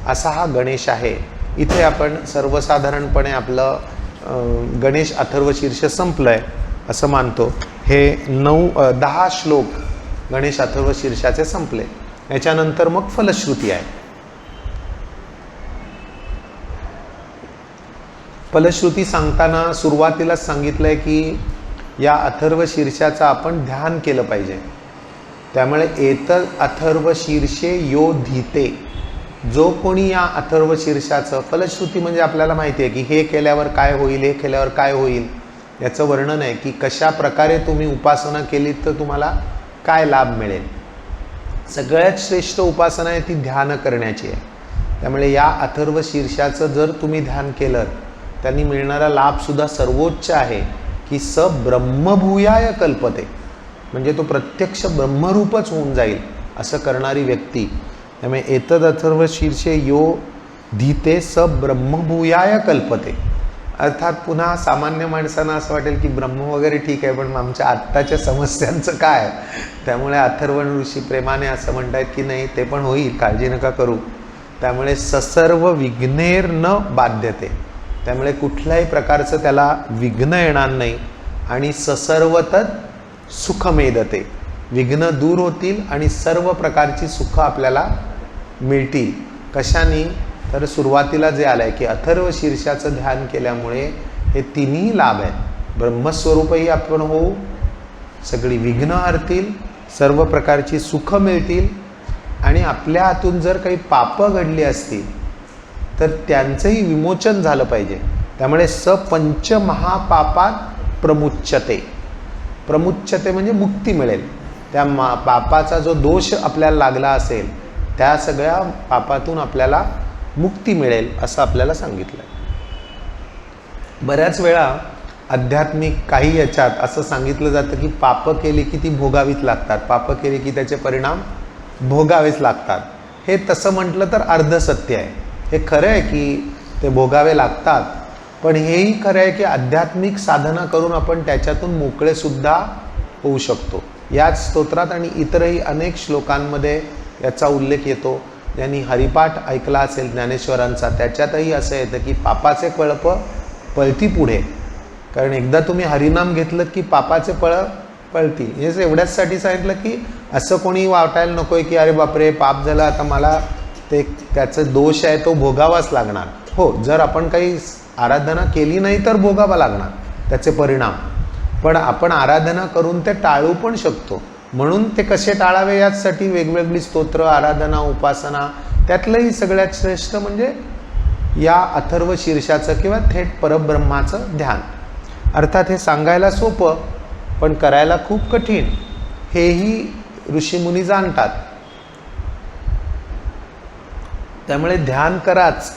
असा हा गणेश आहे. इथे आपण सर्वसाधारणपणे आपलं गणेश अथर्वशीर्ष संपलं आहे असं मानतो. हे 10 श्लोक गणेश अथर्वशीर्षाचे संपले. याच्यानंतर मग फलश्रुती आहे. फलश्रुती सांगताना सुरुवातीलाच सांगितलं आहे की या अथर्वशीर्षाचं आपण ध्यान केलं पाहिजे. त्यामुळे एतत् अथर्वशीर्षे यो धीते, जो कोणी या अथर्वशीर्षाचं, फलश्रुती म्हणजे आपल्याला माहिती आहे की हे केल्यावर काय होईल, हे केल्यावर काय होईल, याचं वर्णन आहे की कशा प्रकारे तुम्ही उपासना केली तर तुम्हाला काय लाभ मिळेल. सगळ्यात श्रेष्ठ उपासना आहे ती ध्यान करण्याची आहे. त्यामुळे या अथर्वशीर्षाचं जर तुम्ही ध्यान केलं त्यांनी मिळणारा लाभसुद्धा सर्वोच्च आहे की स ब्रह्मभूयाय कल्पते, म्हणजे तो प्रत्यक्ष ब्रह्मरूपच होऊन जाईल असं करणारी व्यक्ती. त्यामुळे एतद अथर्वशीर्षे यो धीते स ब्रह्मभूयाय कल्पते. अर्थात पुन्हा सामान्य माणसांना असं वाटेल की ब्रह्म वगैरे ठीक आहे, पण आमच्या आत्ताच्या समस्यांचं काय. त्यामुळे अथर्वण ऋषी प्रेमाने असं म्हणतात की नाही ते पण होईल, काळजी नका करू. त्यामुळे ससर्व विघ्नेर न बाध्यते, त्यामुळे कुठल्याही प्रकारचं त्याला विघ्न येणार नाही. आणि ससर्वतत् सुखमेदते, विघ्न दूर होतील आणि सर्व प्रकारची सुख आपल्याला मिळतील. कशाने, तर सुरुवातीला जे आलं आहे की अथर्व शीर्षाचं ध्यान केल्यामुळे हे तिन्ही लाभ आहेत. ब्रह्मस्वरूपही आपण होऊ, सगळी विघ्न हरतील, सर्व प्रकारची सुख मिळतील, आणि आपल्या हातून जर काही पापं घडली असतील तर त्यांचंही विमोचन झालं पाहिजे. त्यामुळे पंचमहापापात प्रमुच्यते, प्रमुच्यते म्हणजे मुक्ती मिळेल. त्या पापाचा जो दोष आपल्याला लागला असेल त्या सगळ्या पापातून आपल्याला मुक्ती मिळेल असं आपल्याला सांगितलं. बऱ्याच वेळा आध्यात्मिक काही याच्यात असं सांगितलं जातं की पापं केली की ती भोगावीच लागतात, पापं केली की त्याचे परिणाम भोगावेच लागतात. हे तसं म्हटलं तर अर्धसत्य आहे. हे खरं आहे की ते भोगावे लागतात, पण हेही खरं आहे की आध्यात्मिक साधना करून आपण त्याच्यातून मोकळेसुद्धा होऊ शकतो. याच स्तोत्रात आणि इतरही अनेक श्लोकांमध्ये याचा उल्लेख येतो. ज्यांनी हरिपाठ ऐकला असेल ज्ञानेश्वरांचा, त्याच्यातही असं येतं की पापाचे कळप पळती पुढे. कारण एकदा तुम्ही हरिनाम घेतलं की पापाचे पळतील. हेच एवढ्याचसाठी सांगितलं की असं कोणी वाटायला नको आहे की अरे बापरे पाप झालं, आता मला त्याचं दोष आहे तो भोगावाच लागणार. हो, जर आपण काही आराधना केली नाही तर भोगावा लागणार त्याचे परिणाम, पण आपण आराधना करून ते टाळू पण शकतो. म्हणून ते कसे टाळावे यासाठी वेगवेगळी स्तोत्र, आराधना, उपासना. त्यातलंही सगळ्यात श्रेष्ठ म्हणजे या अथर्व शीर्षाचं किंवा थेट परब्रह्माचं ध्यान. अर्थात हे सांगायला सोपं पण करायला खूप कठीण, हेही ऋषीमुनी जाणतात. त्यामुळे ध्यान कराच,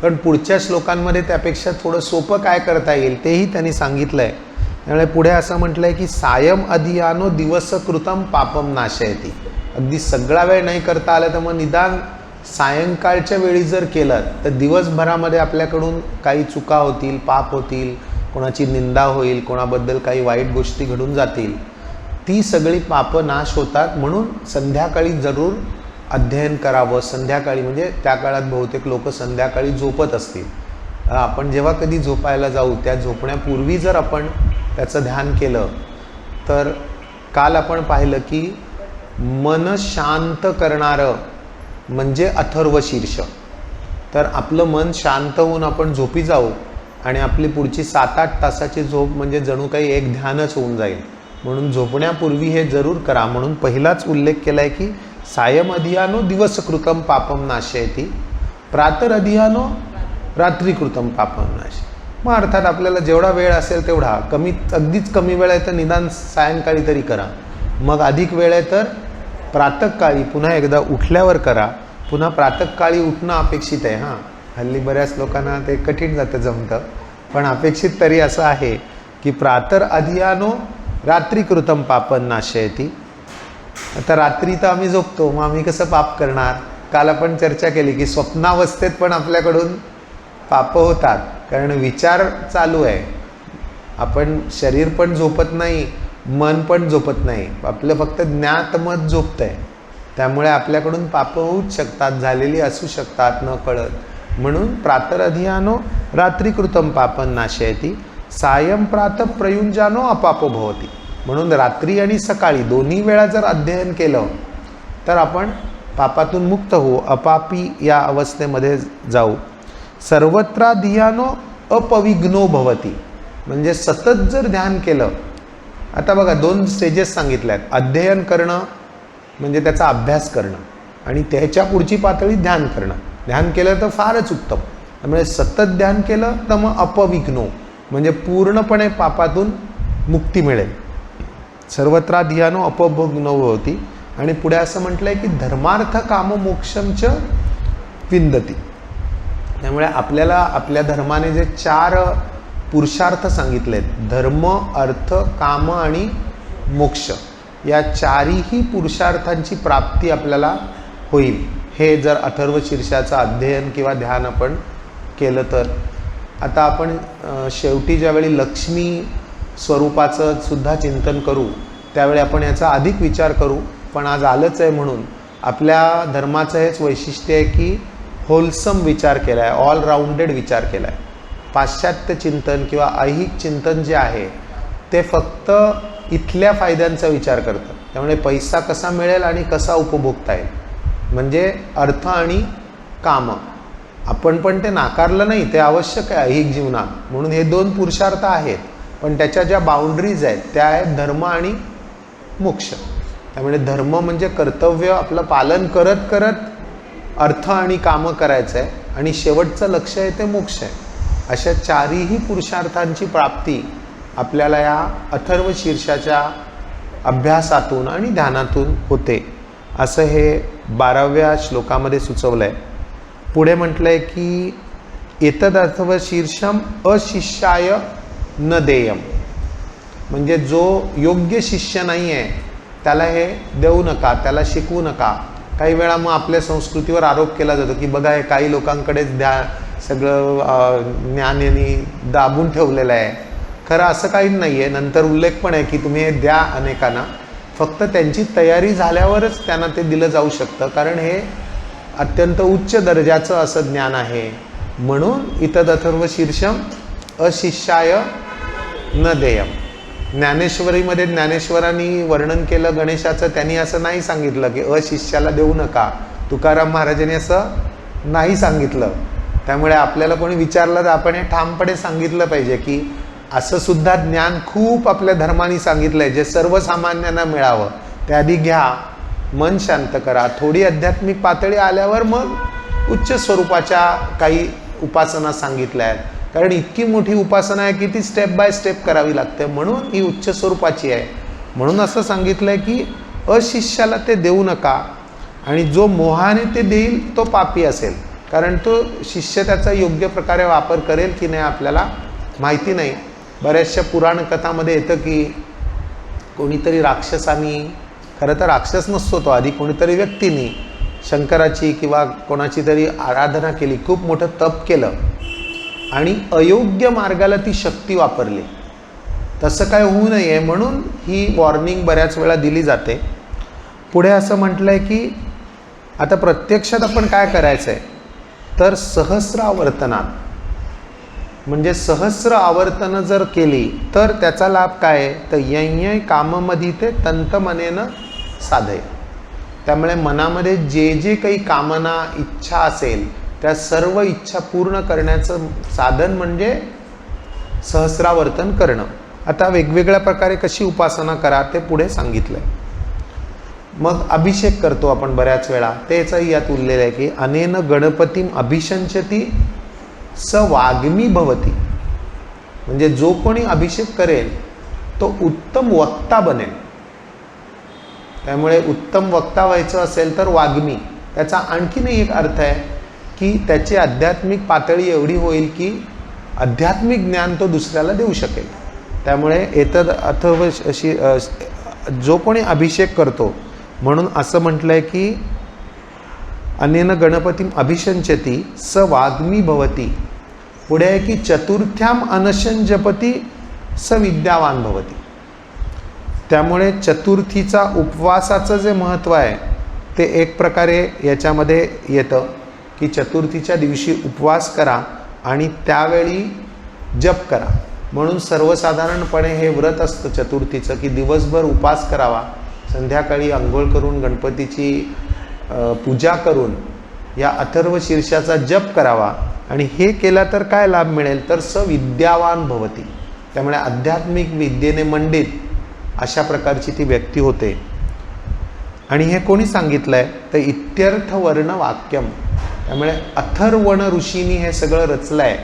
पण पुढच्या श्लोकांमध्ये त्यापेक्षा थोडं सोपं काय करता येईल तेही त्यांनी सांगितलं आहे. त्यामुळे पुढे असं म्हटलं आहे की सायम अधियानो दिवस कृतम पापम नाशयती. अगदी सगळा वेळ नाही करता आलं तर मग निदान सायंकाळच्या वेळी जर केलं तर दिवसभरामध्ये आपल्याकडून काही चुका होतील, पाप होतील, कोणाची निंदा होईल, कोणाबद्दल काही वाईट गोष्टी घडून जातील, ती सगळी पापं नाश होतात. म्हणून संध्याकाळी जरूर अध्ययन करावं. संध्याकाळी म्हणजे त्या काळात बहुतेक लोक संध्याकाळी झोपत असतील. आपण जेव्हा कधी झोपायला जाऊ त्या झोपण्यापूर्वी जर आपण त्याचं ध्यान केलं तर काल आपण पाहिलं की मन शांत करणारं म्हणजे अथर्व शीर्ष. तर आपलं मन शांत होऊन आपण झोपी जाऊ आणि आपली पुढची 7-8 तासाची झोप म्हणजे जणू काही एक ध्यानच होऊन जाईल. म्हणून झोपण्यापूर्वी हे जरूर करा. म्हणून पहिलाच उल्लेख केला आहे की सायम अधियानो दिवसकृतम पापम नाशयती, प्रातर अधियानो रात्रीकृतम पापम नाश. मग अर्थात आपल्याला जेवढा वेळ असेल तेवढा, अगदीच कमी वेळ आहे तर निदान सायंकाळी तरी करा. मग अधिक वेळ आहे तर प्रातःकाळी पुन्हा एकदा उठल्यावर करा. पुन्हा प्रातःकाळी उठणं अपेक्षित आहे. हल्ली बऱ्याच लोकांना ते कठीण जातं, जमतं, पण अपेक्षित तरी असं आहे की प्रातर अधियानो रात्रीकृतम पापम नाशयती. आता रात्री तर आम्ही झोपतो, मग आम्ही कसं पाप करणार? काल आपण चर्चा केली की स्वप्नावस्थेत पण आपल्याकडून पाप होतात, कारण विचार चालू आहे. आपण शरीर पण झोपत नाही, मन पण झोपत नाही, आपलं फक्त ज्ञातमत झोपतं आहे. त्यामुळे आपल्याकडून पाप होऊच शकतात, झालेली असू शकतात न कळत. म्हणून प्रातर अधियानो रात्रीकृतम पापम नाशयती, सायं प्रातः प्रयुंजानो अपापो भवती. म्हणून रात्री आणि सकाळी दोन्ही वेळा जर अध्ययन केलं तर आपण पापातून मुक्त होऊ, अपापी या अवस्थेमध्ये जाऊ. सर्वत्र धियानो अपविघ्नो भवती. म्हणजे सतत जर ध्यान केलं, आता बघा 2 स्टेजेस सांगितल्या आहेत. अध्ययन करणं म्हणजे त्याचा अभ्यास करणं आणि त्याच्या पुढची पातळी ध्यान करणं. ध्यान केलं तर फारच उत्तम. त्यामुळे सतत ध्यान केलं तर मग अपविघ्नो म्हणजे पूर्णपणे पापातून मुक्ती मिळेल. सर्वत्र धियानो अपविघ्नो भवती. आणि पुढे असं म्हटलंय की धर्मार्थ काम मोक्षंच विंदती. त्यामुळे आपल्याला आपल्या धर्माने जे 4 पुरुषार्थ सांगितलेत, धर्म, अर्थ, काम आणि मोक्ष, या 4ही पुरुषार्थांची प्राप्ती आपल्याला होईल हे जर अथर्व शीर्षाचं अध्ययन किंवा ध्यान आपण केलं तर. आता आपण शेवटी ज्यावेळी लक्ष्मी स्वरूपाचं सुद्धा चिंतन करू त्यावेळी आपण याचा अधिक विचार करू. पण आज आलंच आहे म्हणून आपल्या धर्माचं हेच वैशिष्ट्य आहे की होलसम विचार केला आहे, ऑलराऊंडेड विचार केला आहे. पाश्चात्य चिंतन किंवा ऐहिक चिंतन जे आहे ते फक्त इथल्या फायद्यांचा विचार करतं. त्यामुळे पैसा कसा मिळेल आणि कसा उपभोगता येईल, म्हणजे अर्थ आणि काम. आपण पण ते नाकारलं नाही, ते आवश्यक आहे ऐहिक जीवनात. म्हणून हे 2 पुरुषार्थ आहेत, पण त्याच्या ज्या बाउंड्रीज आहेत त्या आहेत धर्म आणि मोक्ष. त्यामुळे धर्म म्हणजे कर्तव्य आपलं पालन करत करत अर्थ आणि कामं करायचं आहे, आणि शेवटचं लक्ष आहे ते मोक्ष आहे. अशा 4ही पुरुषार्थांची प्राप्ती आपल्याला या अथर्व शीर्षाच्या अभ्यासातून आणि ध्यानातून होते, असं हे 12व्या श्लोकामध्ये सुचवलं आहे. पुढे म्हटलं आहे की एतद अथर्व शीर्षम अशिष्याय न देयम. म्हणजे जो योग्य शिष्य नाही आहे त्याला हे देऊ नका, त्याला शिकवू नका. काही वेळा मग आपल्या संस्कृतीवर आरोप केला जातो की बघा हे काही लोकांकडेच सगळं ज्ञान यांनी दाबून ठेवलेलं आहे. खरं असं काही नाही आहे. नंतर उल्लेख पण आहे की तुम्ही हे द्या अनेकांना, फक्त त्यांची तयारी झाल्यावरच त्यांना ते दिलं जाऊ शकतं, कारण हे अत्यंत उच्च दर्जाचं असं ज्ञान आहे. म्हणून इतद अथर्व शीर्षम अशिष्याय न देयम. ज्ञानेश्वरीमध्ये ज्ञानेश्वरांनी वर्णन केलं गणेशाचं, त्यांनी असं नाही सांगितलं की अशिष्याला देऊ नका. तुकाराम महाराजांनी असं नाही सांगितलं. त्यामुळे आपल्याला कोणी विचारलं तर आपण हे ठामपणे सांगितलं पाहिजे की असं सुद्धा ज्ञान खूप आपल्या धर्माने सांगितलं आहे, जे सर्वसामान्यांना मिळावं. त्याआधी घ्या, मन शांत करा, थोडी आध्यात्मिक पातळी आल्यावर मग उच्च स्वरूपाच्या काही उपासना सांगितल्या आहेत. कारण इतकी मोठी उपासना आहे की ती स्टेप बाय स्टेप करावी लागते, म्हणून ही उच्च स्वरूपाची आहे. म्हणून असं सांगितलं आहे की अशिष्याला ते देऊ नका, आणि जो मोहाने ते देईल तो पापी असेल, कारण तो शिष्य त्याचा योग्य प्रकारे वापर करेल की नाही आपल्याला माहिती नाही. बऱ्याचशा पुराण कथामध्ये येतं की कोणीतरी राक्षसानी, खरं तर राक्षस नसतो तो, आधी कोणीतरी व्यक्तीने शंकराची किंवा कोणाची तरी आराधना केली, खूप मोठं तप केलं आणि अयोग्य मार्गाला ती शक्ती वापरली. तसं काय होऊ नये म्हणून ही वॉर्निंग बऱ्याच वेळा दिली जाते. पुढे असं म्हटलं आहे की आता प्रत्यक्षात आपण काय करायचं आहे, तर सहस्रावर्तनात, म्हणजे सहस्र आवर्तनं जर केली तर त्याचा लाभ काय आहे, तर यय काममधी ते तंतमनेनं साधय. त्यामुळे मनामध्ये जे जे काही कामना इच्छा असेल त्या सर्व इच्छा पूर्ण करण्याचं साधन म्हणजे सहस्रावर्तन करणं. आता वेगवेगळ्या प्रकारे कशी उपासना करा ते पुढे सांगितलं आहे. मग अभिषेक करतो आपण बऱ्याच वेळा, त्याचाही यात उल्लेख आहे की अनेन गणपतीम अभिषंचती स वाग्मी भवती. म्हणजे जो कोणी अभिषेक करेल तो उत्तम वक्ता बनेल. त्यामुळे उत्तम वक्ता व्हायचं असेल तर वाग्मी. त्याचा आणखीनही एक अर्थ आहे की त्याची आध्यात्मिक पातळी एवढी होईल की आध्यात्मिक ज्ञान तो दुसऱ्याला देऊ शकेल. त्यामुळे एतद अथर्व अशी जो कोणी अभिषेक करतो, म्हणून असं म्हटलं आहे की अनेन गणपतीम अभिषंचती स वाग्मी भवती. पुढे आहे की चतुर्थ्याम अनशन जपती स विद्यावान भवती. त्यामुळे चतुर्थीचा उपवासाचं जे महत्त्व आहे ते एक प्रकारे याच्यामध्ये येतं की चतुर्थीच्या दिवशी उपवास करा आणि त्यावेळी जप करा. म्हणून सर्वसाधारणपणे हे व्रत असतं चतुर्थीचं की दिवसभर उपवास करावा, संध्याकाळी आंघोळ करून गणपतीची पूजा करून या अथर्व शीर्षाचा जप करावा. आणि हे केला तर काय लाभ मिळेल, तर सविद्यावान भवती. त्यामुळे आध्यात्मिक विद्येने मंडित अशा प्रकारची ती व्यक्ती होते. आणि हे कोणी सांगितलं आहे, तर इत्यर्थवर्ण वाक्यम. त्यामुळे अथर्वण ऋषींनी हे सगळं रचलं आहे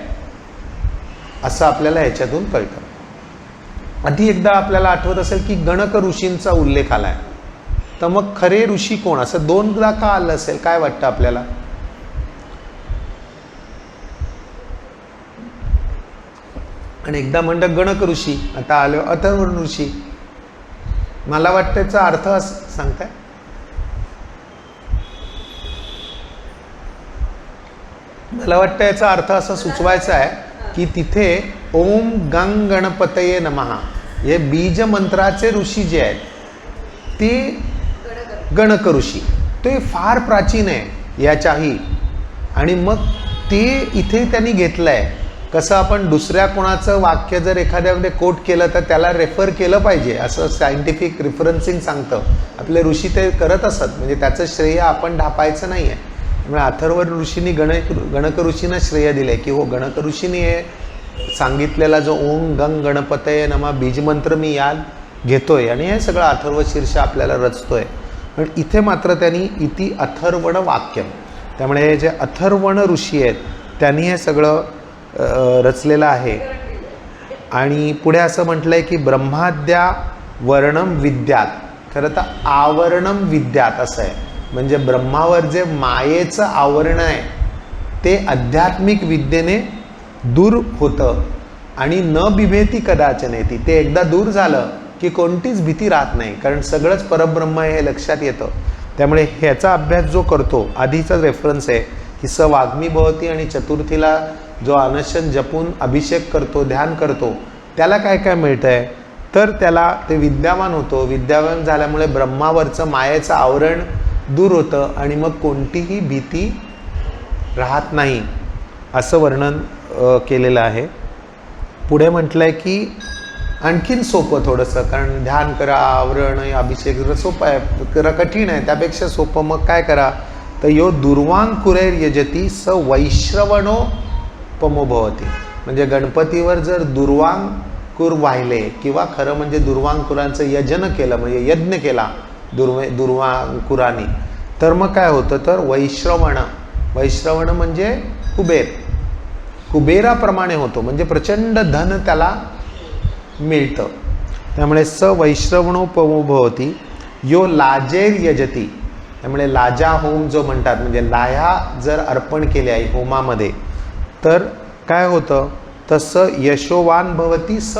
असं आपल्याला ह्याच्यातून कळतं. आधी एकदा आपल्याला आठवत असेल की गणक ऋषींचा उल्लेख आला आहे, तर मग खरे ऋषी कोण, असं दोनदा का आलं असेल, काय वाटतं आपल्याला? आणि एकदा म्हणतं गणक ऋषी, आता आलो अथर्वण ऋषी. मला वाटतं याचा अर्थ असं सांगताय, मला वाटतं याचा अर्थ असा सुचवायचा आहे की तिथे ओम गंग गणपतये नमः हे बीज मंत्राचे ऋषी जे आहेत ते गणक ऋषी, ते फार प्राचीन आहे याच्याही. आणि मग ते इथे त्यांनी घेतलं आहे. कसं आपण दुसऱ्या कोणाचं वाक्य जर एखाद्यामध्ये कोट केलं तर त्याला रेफर केलं पाहिजे, असं सायंटिफिक रेफरन्सिंग सांगतं. आपले ऋषी ते करत असत, म्हणजे त्याचं श्रेय आपण ढापायचं नाही आहे. त्यामुळे अथर्व ऋषींनी गणक ऋषींना श्रेय दिले की हो गणक ऋषींनी हे सांगितलेला जो ओम गंग गणपतये नमः बीजमंत्र मी याद घेतोय आणि हे सगळं अथर्व शीर्ष आपल्याला रचतोय. पण इथे मात्र त्यांनी इति अथर्वण वाक्यम, त्यामुळे हे जे अथर्वण ऋषी आहेत त्यांनी हे सगळं रचलेलं आहे. आणि पुढे असं म्हटलंय की ब्रह्माद्या वर्णम विद्यात. खरं तर आवरणम विद्यात असं आहे, म्हणजे ब्रह्मावर जे मायेचं आवरण आहे ते आध्यात्मिक विद्येने दूर होतं. आणि न बिभेती कदाचन येते, ते एकदा दूर झालं की कोणतीच भीती राहत नाही, कारण सगळंच परब्रह्म हे लक्षात येतं. त्यामुळे ह्याचा अभ्यास जो करतो, आधीचा रेफरन्स आहे की स वाग्मी भवती आणि चतुर्थीला जो अनशन जपून अभिषेक करतो, ध्यान करतो, त्याला काय काय मिळतं आहे, तर त्याला ते विद्यावान होतो. विद्यावान झाल्यामुळे ब्रह्मावरचं मायेचं आवरण दूर होतं आणि मग कोणतीही भीती राहत नाही, असं वर्णन केलेलं आहे. पुढे म्हटलं आहे की आणखीन सोपं थोडंसं, कारण ध्यान करा, आवरण, अभिषेक जरा सोपं आहे, जरा कठीण आहे, त्यापेक्षा सोपं मग काय करा, तर यो दुर्वांकुरैर यजती स वैश्रवणोपमो भवती. म्हणजे गणपतीवर जर दुर्वांकुर वाहिले किंवा खरं म्हणजे दुर्वांकुरांचं यजन केलं, म्हणजे यज्ञ केला दुर्वांकुरांनी, तर मग काय होतं, तर वैश्रवण म्हणजे कुबेराप्रमाणे होतो, म्हणजे प्रचंड धन त्याला मिळतं. त्यामुळे स वैश्रवणोपमो भवती यो लाजेर यजती. त्यामुळे लाजा होम जो म्हणतात, म्हणजे लाह्या जर अर्पण केल्या होमामध्ये, तर काय होतं, तसं यशोवान भवती स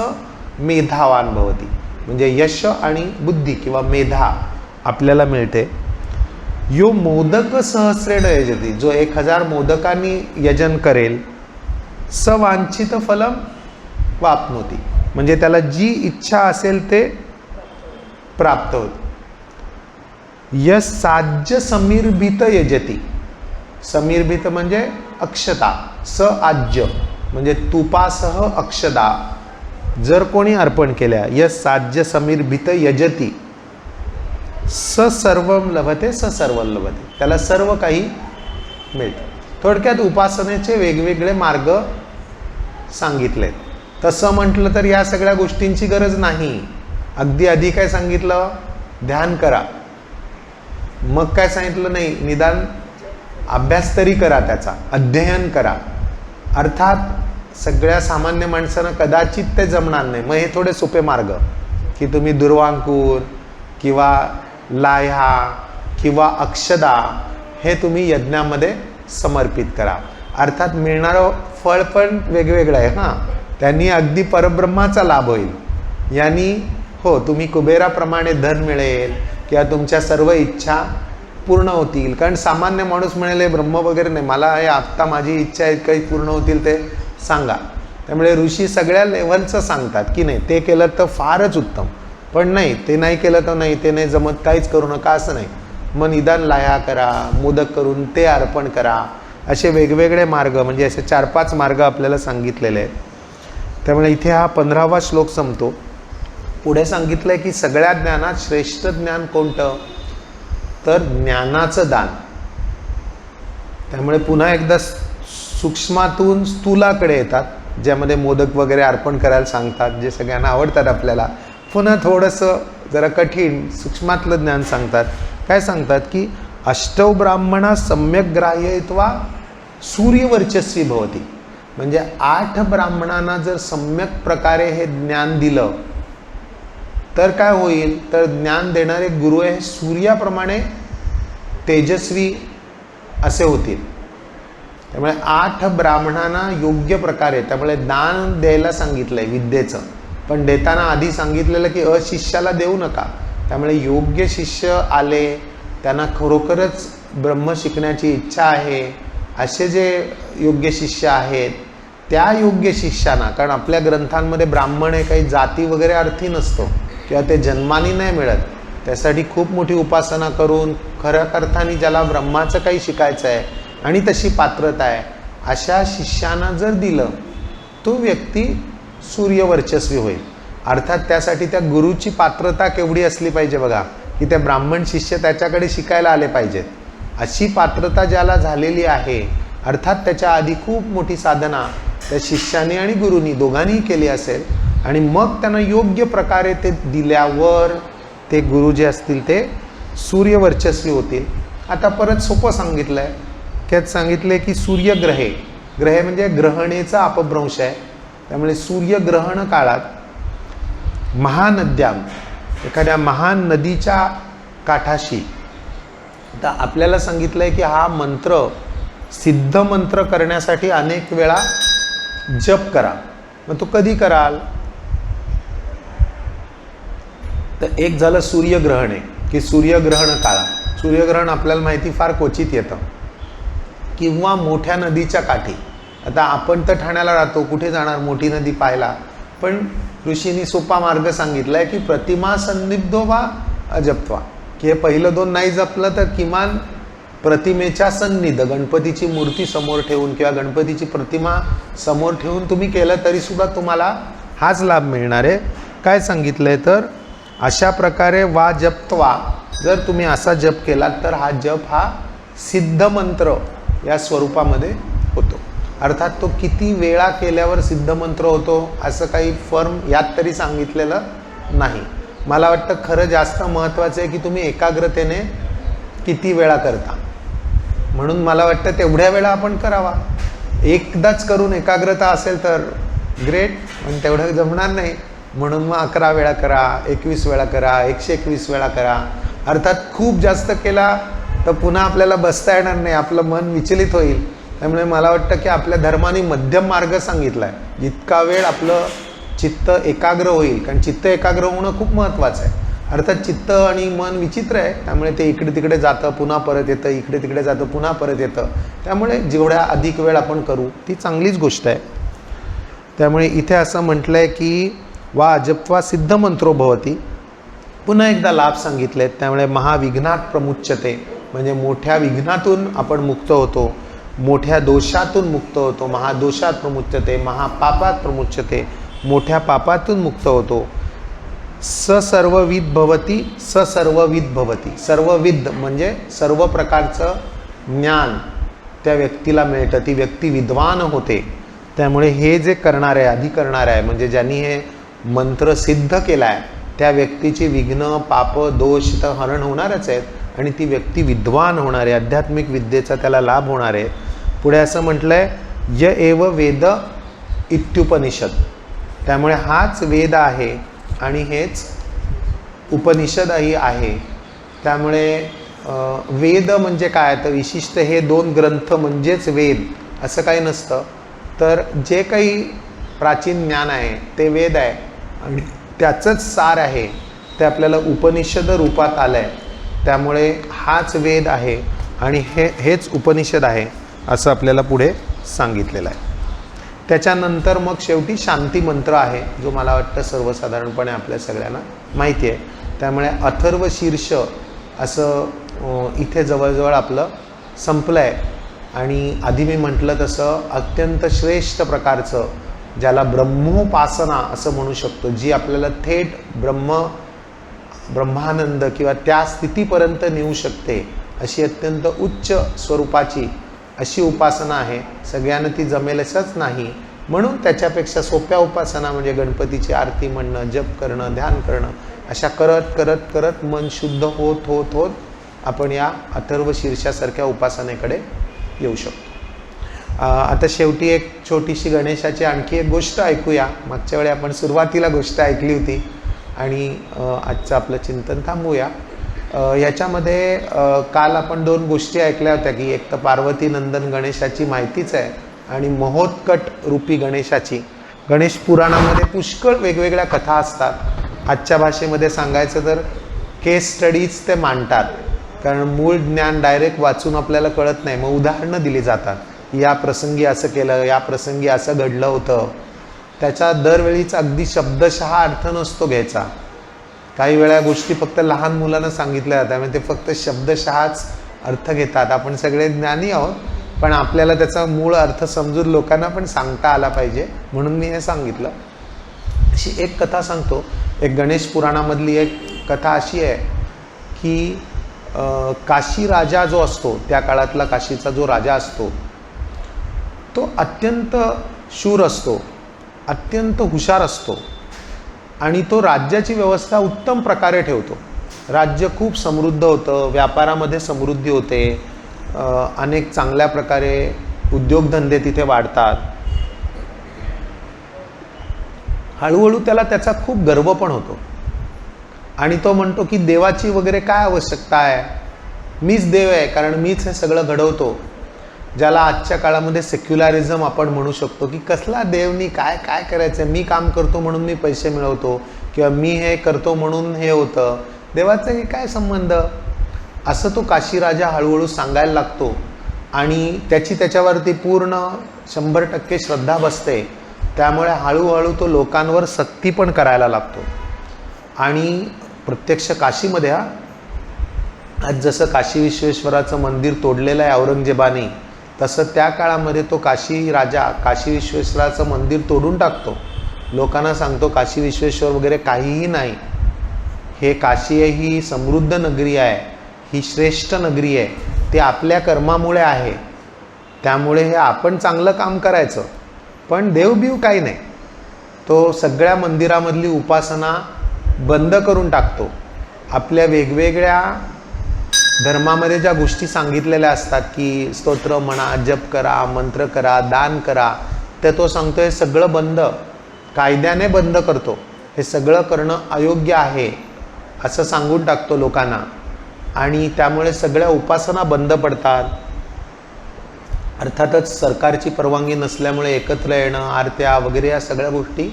मेधावान भवती. म्हणजे यश आणि बुद्धी किंवा मेधा आपल्याला मिळते. यो मोदक सहस्रेण यजती. जो 1000 मोदकांनी यजन करेल, स वांछित फलम वाप्नोती. म्हणजे त्याला जी इच्छा असेल ते प्राप्त होते. यश साज्य समीरभित यजती. समीरभित म्हणजे अक्षता, स आज्य म्हणजे तुपासह अक्षता जर कोणी अर्पण केल्या, यश साज्य समीरभित यजती स सर्वम लभते स सर्वं लभते. त्याला सर्व काही मिळतं. थोडक्यात उपासनेचे वेगवेगळे मार्ग सांगितले. तसं म्हटलं तर या सगळ्या गोष्टींची गरज नाही. अगदी आधी काय सांगितलं, ध्यान करा. मग काय सांगितलं, नाही निदान अभ्यास तरी करा, त्याचा अध्ययन करा. अर्थात सगळ्या सामान्य माणसांना कदाचित ते जमणार नाही. मग हे थोडे सोपे मार्ग की तुम्ही दुर्वांकूर किंवा लाह्या किंवा अक्षदा हे तुम्ही यज्ञामध्ये समर्पित करा. अर्थात मिळणारं फळ पण वेगवेगळं आहे. हां, त्यांनी अगदी परब्रह्माचा लाभ होईल. यांनी हो, तुम्ही कुबेराप्रमाणे धन मिळेल किंवा तुमच्या सर्व इच्छा पूर्ण होतील. कारण सामान्य माणूस म्हणेल ब्रह्म वगैरे नाही, मला हे आत्ता माझी इच्छा आहे, काही पूर्ण होतील ते सांगा. त्यामुळे ऋषी सगळ्या लेव्हलचं सांगतात की नाही, ते केलं तर फारच उत्तम, पण नाही ते नाही केलं तर नाही, ते नाही जमत, काहीच करू नका असं नाही. मग निदान लाह्या करा, मोदक करून ते अर्पण करा. असे वेगवेगळे मार्ग, म्हणजे असे 4-5 मार्ग आपल्याला सांगितलेले आहेत. त्यामुळे इथे हा 15वा श्लोक संपतो. पुढे सांगितलं आहे की सगळ्या ज्ञानात श्रेष्ठ ज्ञान कोणतं, तर ज्ञानाचं दान. त्यामुळे पुन्हा एकदा सूक्ष्मातून स्थूलाकडे येतात, ज्यामध्ये मोदक वगैरे अर्पण करायला सांगतात, जे सगळ्यांना आवडतात आपल्याला. पुन्हा थोडंसं जरा कठीण सूक्ष्मातलं ज्ञान सांगतात. काय सांगतात की अष्टौ ब्राह्मणा सम्यक ग्राह्यत्वा सूर्यवर्चस्वी भवती. म्हणजे 8 ब्राह्मणांना जर सम्यक प्रकारे हे ज्ञान दिलं तर काय होईल, तर ज्ञान देणारे गुरु हे सूर्याप्रमाणे तेजस्वी असे होतील. त्यामुळे 8 ब्राह्मणांना योग्य प्रकारे, त्यामुळे दान द्यायला सांगितलं आहे विद्येचं, पण देताना आधी सांगितलेलं की अशिष्याला देऊ नका. त्यामुळे योग्य शिष्य आले, त्यांना खरोखरच ब्रह्म शिकण्याची इच्छा आहे, असे जे योग्य शिष्य आहेत, त्या योग्य शिष्यांना, कारण आपल्या ग्रंथांमध्ये ब्राह्मण हे काही जाती वगैरे अर्थी नसतो किंवा ते जन्माने नाही मिळत. त्यासाठी खूप मोठी उपासना करून खऱ्या अर्थाने ज्याला ब्रह्माचं काही शिकायचं आहे आणि तशी पात्रता आहे, अशा शिष्यांना जर दिलं, तो व्यक्ती सूर्यवर्चस्वी होईल. अर्थात त्यासाठी त्या गुरुची पात्रता केवढी असली पाहिजे बघा, की त्या ब्राह्मण शिष्य त्याच्याकडे शिकायला आले पाहिजेत. अशी पात्रता ज्याला झालेली आहे, अर्थात त्याच्या आधी खूप मोठी साधना त्या शिष्याने आणि गुरुनी दोघांनीही केली असेल, आणि मग त्यांना योग्य प्रकारे ते दिल्यावर ते गुरु जे असतील ते सूर्यवर्चस्वी होतील. आता परत सोपं सांगितलं आहे, त्यात सांगितले की सूर्यग्रहे, ग्रहे म्हणजे ग्रहणेचा अपभ्रंश आहे. त्यामुळे सूर्यग्रहण काळात महानद्याम, एखाद्या महान नदीच्या काठाशी, आता आपल्याला सांगितलं आहे की हा मंत्र सिद्ध मंत्र करण्यासाठी अनेक वेळा जप करा. मग तो कधी कराल, तर एक झालं सूर्यग्रहण आहे की सूर्यग्रहण काळात. सूर्यग्रहण आपल्याला माहिती फार क्वचित येतं, किंवा मोठ्या नदीच्या काठी. आता आपण तर ठाण्याला राहतो, कुठे जाणार मोठी नदी पाहायला, पण ऋषींनी सोपा मार्ग सांगितला आहे की प्रतिमा सन्निधो वा अजप्त्वा, की हे पहिलं दोन नाही जपलं तर किमान प्रतिमेच्या सन्निध, गणपतीची मूर्ती समोर ठेवून किंवा गणपतीची प्रतिमा समोर ठेवून तुम्ही केलं तरीसुद्धा तुम्हाला हाच लाभ मिळणार आहे. काय सांगितलं आहे तर अशा प्रकारे वा जप्त्वा, जर तुम्ही असा जप केला तर हा जप हा सिद्ध मंत्र या स्वरूपामध्ये होतो. अर्थात तो किती वेळा केल्यावर सिद्ध मंत्र होतो असं काही फर्म यात तरी सांगितलेलं नाही. मला वाटतं खरं जास्त महत्त्वाचं आहे की तुम्ही एकाग्रतेने किती वेळा करता, म्हणून मला वाटतं तेवढ्या वेळा आपण करावा. एकदाच करून एकाग्रता असेल तर ग्रेट, पण तेवढं जमणार नाही, म्हणून मग 11 वेळा करा, 21 वेळा करा, 121 वेळा करा. अर्थात खूप जास्त केला तर पुन्हा आपल्याला बसता येणार नाही, आपलं मन विचलित होईल. त्यामुळे मला वाटतं की आपल्या धर्माने मध्यम मार्ग सांगितला आहे, जितका वेळ आपलं चित्त एकाग्र होईल, कारण चित्त एकाग्र होणं खूप महत्त्वाचं आहे. अर्थात चित्त आणि मन विचित्र आहे, त्यामुळे ते इकडे तिकडे जातं पुन्हा परत येतं, इकडे तिकडे जातं पुन्हा परत येतं. त्यामुळे जेवढ्या अधिक वेळ आपण करू ती चांगलीच गोष्ट आहे. त्यामुळे इथे असं म्हटलं आहे की वा अजप्त्वा सिद्ध मंत्रो भवती. पुन्हा एकदा लाभ सांगितलेत. त्यामुळे महाविघ्नात प्रमुच्यते, म्हणजे मोठ्या विघ्नातून आपण मुक्त होतो, मोठ्या दोषातून मुक्त होतो. महादोषात प्रमुच्यते, महापापात प्रमुच्यते, मोठ्या पापातून मुक्त होतो. सर्वविद भवती, सर्वविद भवती. सर्वविद म्हणजे सर्व प्रकारचं ज्ञान त्या व्यक्तीला मिळतं, ती व्यक्ती विद्वान होते. त्यामुळे हे जे करणार आहे, आधी करणार आहे, म्हणजे ज्यांनी हे मंत्र सिद्ध केला आहे त्या व्यक्तीची विघ्न पाप दोष तर हरण होणारच आहेत आणि ती व्यक्ती विद्वान होणार आहे, आध्यात्मिक विद्येचा त्याला लाभ होणार आहे. पुढे असं म्हटलं आहे य एव वेद इत्युपनिषद. त्यामुळे हाच वेद आहे आणि हेच उपनिषदही आहे. त्यामुळे वेद म्हणजे काय, तर विशिष्ट हे 2 ग्रंथ म्हणजेच वेद असं काही नसतं. तर जे काही प्राचीन ज्ञान आहे ते वेद आहे आणि त्याचंच सार आहे ते आपल्याला उपनिषद रूपात आलं आहे. त्यामुळे हाच वेद आहे आणि हेच उपनिषद आहे असं आपल्याला पुढे सांगितलेलं आहे. त्याच्यानंतर मग शेवटी शांती मंत्र आहे, जो मला वाटतं सर्वसाधारणपणे आपल्या सगळ्यांना माहिती आहे. त्यामुळे अथर्व शीर्ष असं इथे जवळजवळ आपलं संपलं आहे. आणि आधी मी म्हटलं तसं अत्यंत श्रेष्ठ प्रकारचं, ज्याला ब्रह्मोपासना असं म्हणू शकतो, जी आपल्याला थेट ब्रह्मानंद किंवा त्या स्थितीपर्यंत नेऊ शकते, अशी अत्यंत उच्च स्वरूपाची अशी उपासना आहे. सगळ्यांना ती जमेलच नाही, म्हणून त्याच्यापेक्षा सोप्या उपासना म्हणजे गणपतीची आरती म्हणणं, जप करणं, ध्यान करणं, अशा करत करत करत मन शुद्ध होत होत होत आपण या अथर्व शीर्षासारख्या उपासनेकडे येऊ शकतो. आता शेवटी एक छोटीशी गणेशाची आणखी एक गोष्ट ऐकूया. मागच्या वेळी आपण सुरुवातीला गोष्ट ऐकली होती आणि आजचं आपलं चिंतन थांबवूया. याच्यामध्ये काल आपण 2 गोष्टी ऐकल्या होत्या की एक तर पार्वती नंदन गणेशाची माहितीच आहे आणि महोत्कट रूपी गणेशाची. गणेश पुराणामध्ये पुष्कळ वेगवेगळ्या कथा असतात. आजच्या भाषेमध्ये सांगायचं तर केस स्टडीज ते मांडतात, कारण मूळ ज्ञान डायरेक्ट वाचून आपल्याला कळत नाही. मग उदाहरणं दिली जातात, या प्रसंगी असं केलं, या प्रसंगी असं घडलं होतं. त्याचा दरवेळीच अगदी शब्दशः अर्थ नसतो घ्यायचा. काही वेळा गोष्टी फक्त लहान मुलांना सांगितल्या जातात, म्हणजे ते फक्त शब्दशःच अर्थ घेतात. आपण सगळे ज्ञानी आहोत, पण आपल्याला त्याचा मूळ अर्थ समजून लोकांना पण सांगता आला पाहिजे, म्हणून मी हे सांगितलं. अशी एक कथा सांगतो. एक गणेश पुराणामधली एक कथा अशी आहे की काशी राजा जो असतो, त्या काळातला काशीचा जो राजा असतो, तो अत्यंत शूर असतो, अत्यंत हुशार असतो आणि तो राज्याची व्यवस्था उत्तम प्रकारे ठेवतो. राज्य खूप समृद्ध होतं, व्यापारामध्ये समृद्धी होते, अनेक चांगल्या प्रकारे उद्योगधंदे तिथे वाढतात. हळूहळू त्याला त्याचा खूप गर्व पण होतो आणि तो म्हणतो की देवाची वगैरे काय आवश्यकता आहे, मीच देव आहे, कारण मीच हे सगळं घडवतो. ज्याला आजच्या काळामध्ये सेक्युलरिझम आपण म्हणू शकतो की कसला देवनी काय काय करायचं, मी काम करतो म्हणून मी पैसे मिळवतो किंवा मी हे करतो म्हणून हे होतं, देवाचा काय संबंध. असं तो काशी राजा हळूहळू सांगायला लागतो आणि त्याच्यावरती पूर्ण 100% श्रद्धा बसते. त्यामुळे हळूहळू तो लोकांवर सक्ती पण करायला लागतो. आणि प्रत्यक्ष काशीमध्ये आज जसं काशी विश्वेश्वराचं मंदिर तोडलेलं आहे औरंगजेबाने, तसं त्या काळामध्ये तो काशी राजा काशी विश्वेश्वराचं मंदिर तोडून टाकतो. लोकांना सांगतो काशी विश्वेश्वर वगैरे काहीही नाही, हे काशी ही समृद्ध नगरी आहे, ही श्रेष्ठ नगरी आहे, ते आपल्या कर्मामुळे आहे. त्यामुळे हे आपण चांगलं काम करायचं, पण देवबीव काही नाही. तो सगळ्या मंदिरामधली उपासना बंद करून टाकतो. आपल्या वेगवेगळ्या धर्मामध्ये ज्या गोष्टी सांगितलेल्या असतात की स्तोत्र म्हणा, जप करा, मंत्र करा, दान करा, ते तो सांगतो हे सगळं बंद, कायद्याने बंद करतो. हे सगळं करणं अयोग्य आहे असं सांगून टाकतो लोकांना. आणि त्यामुळे सगळ्या उपासना बंद पडतात. अर्थातच सरकारची परवानगी नसल्यामुळे एकत्र येणं, आरत्या वगैरे या सगळ्या गोष्टी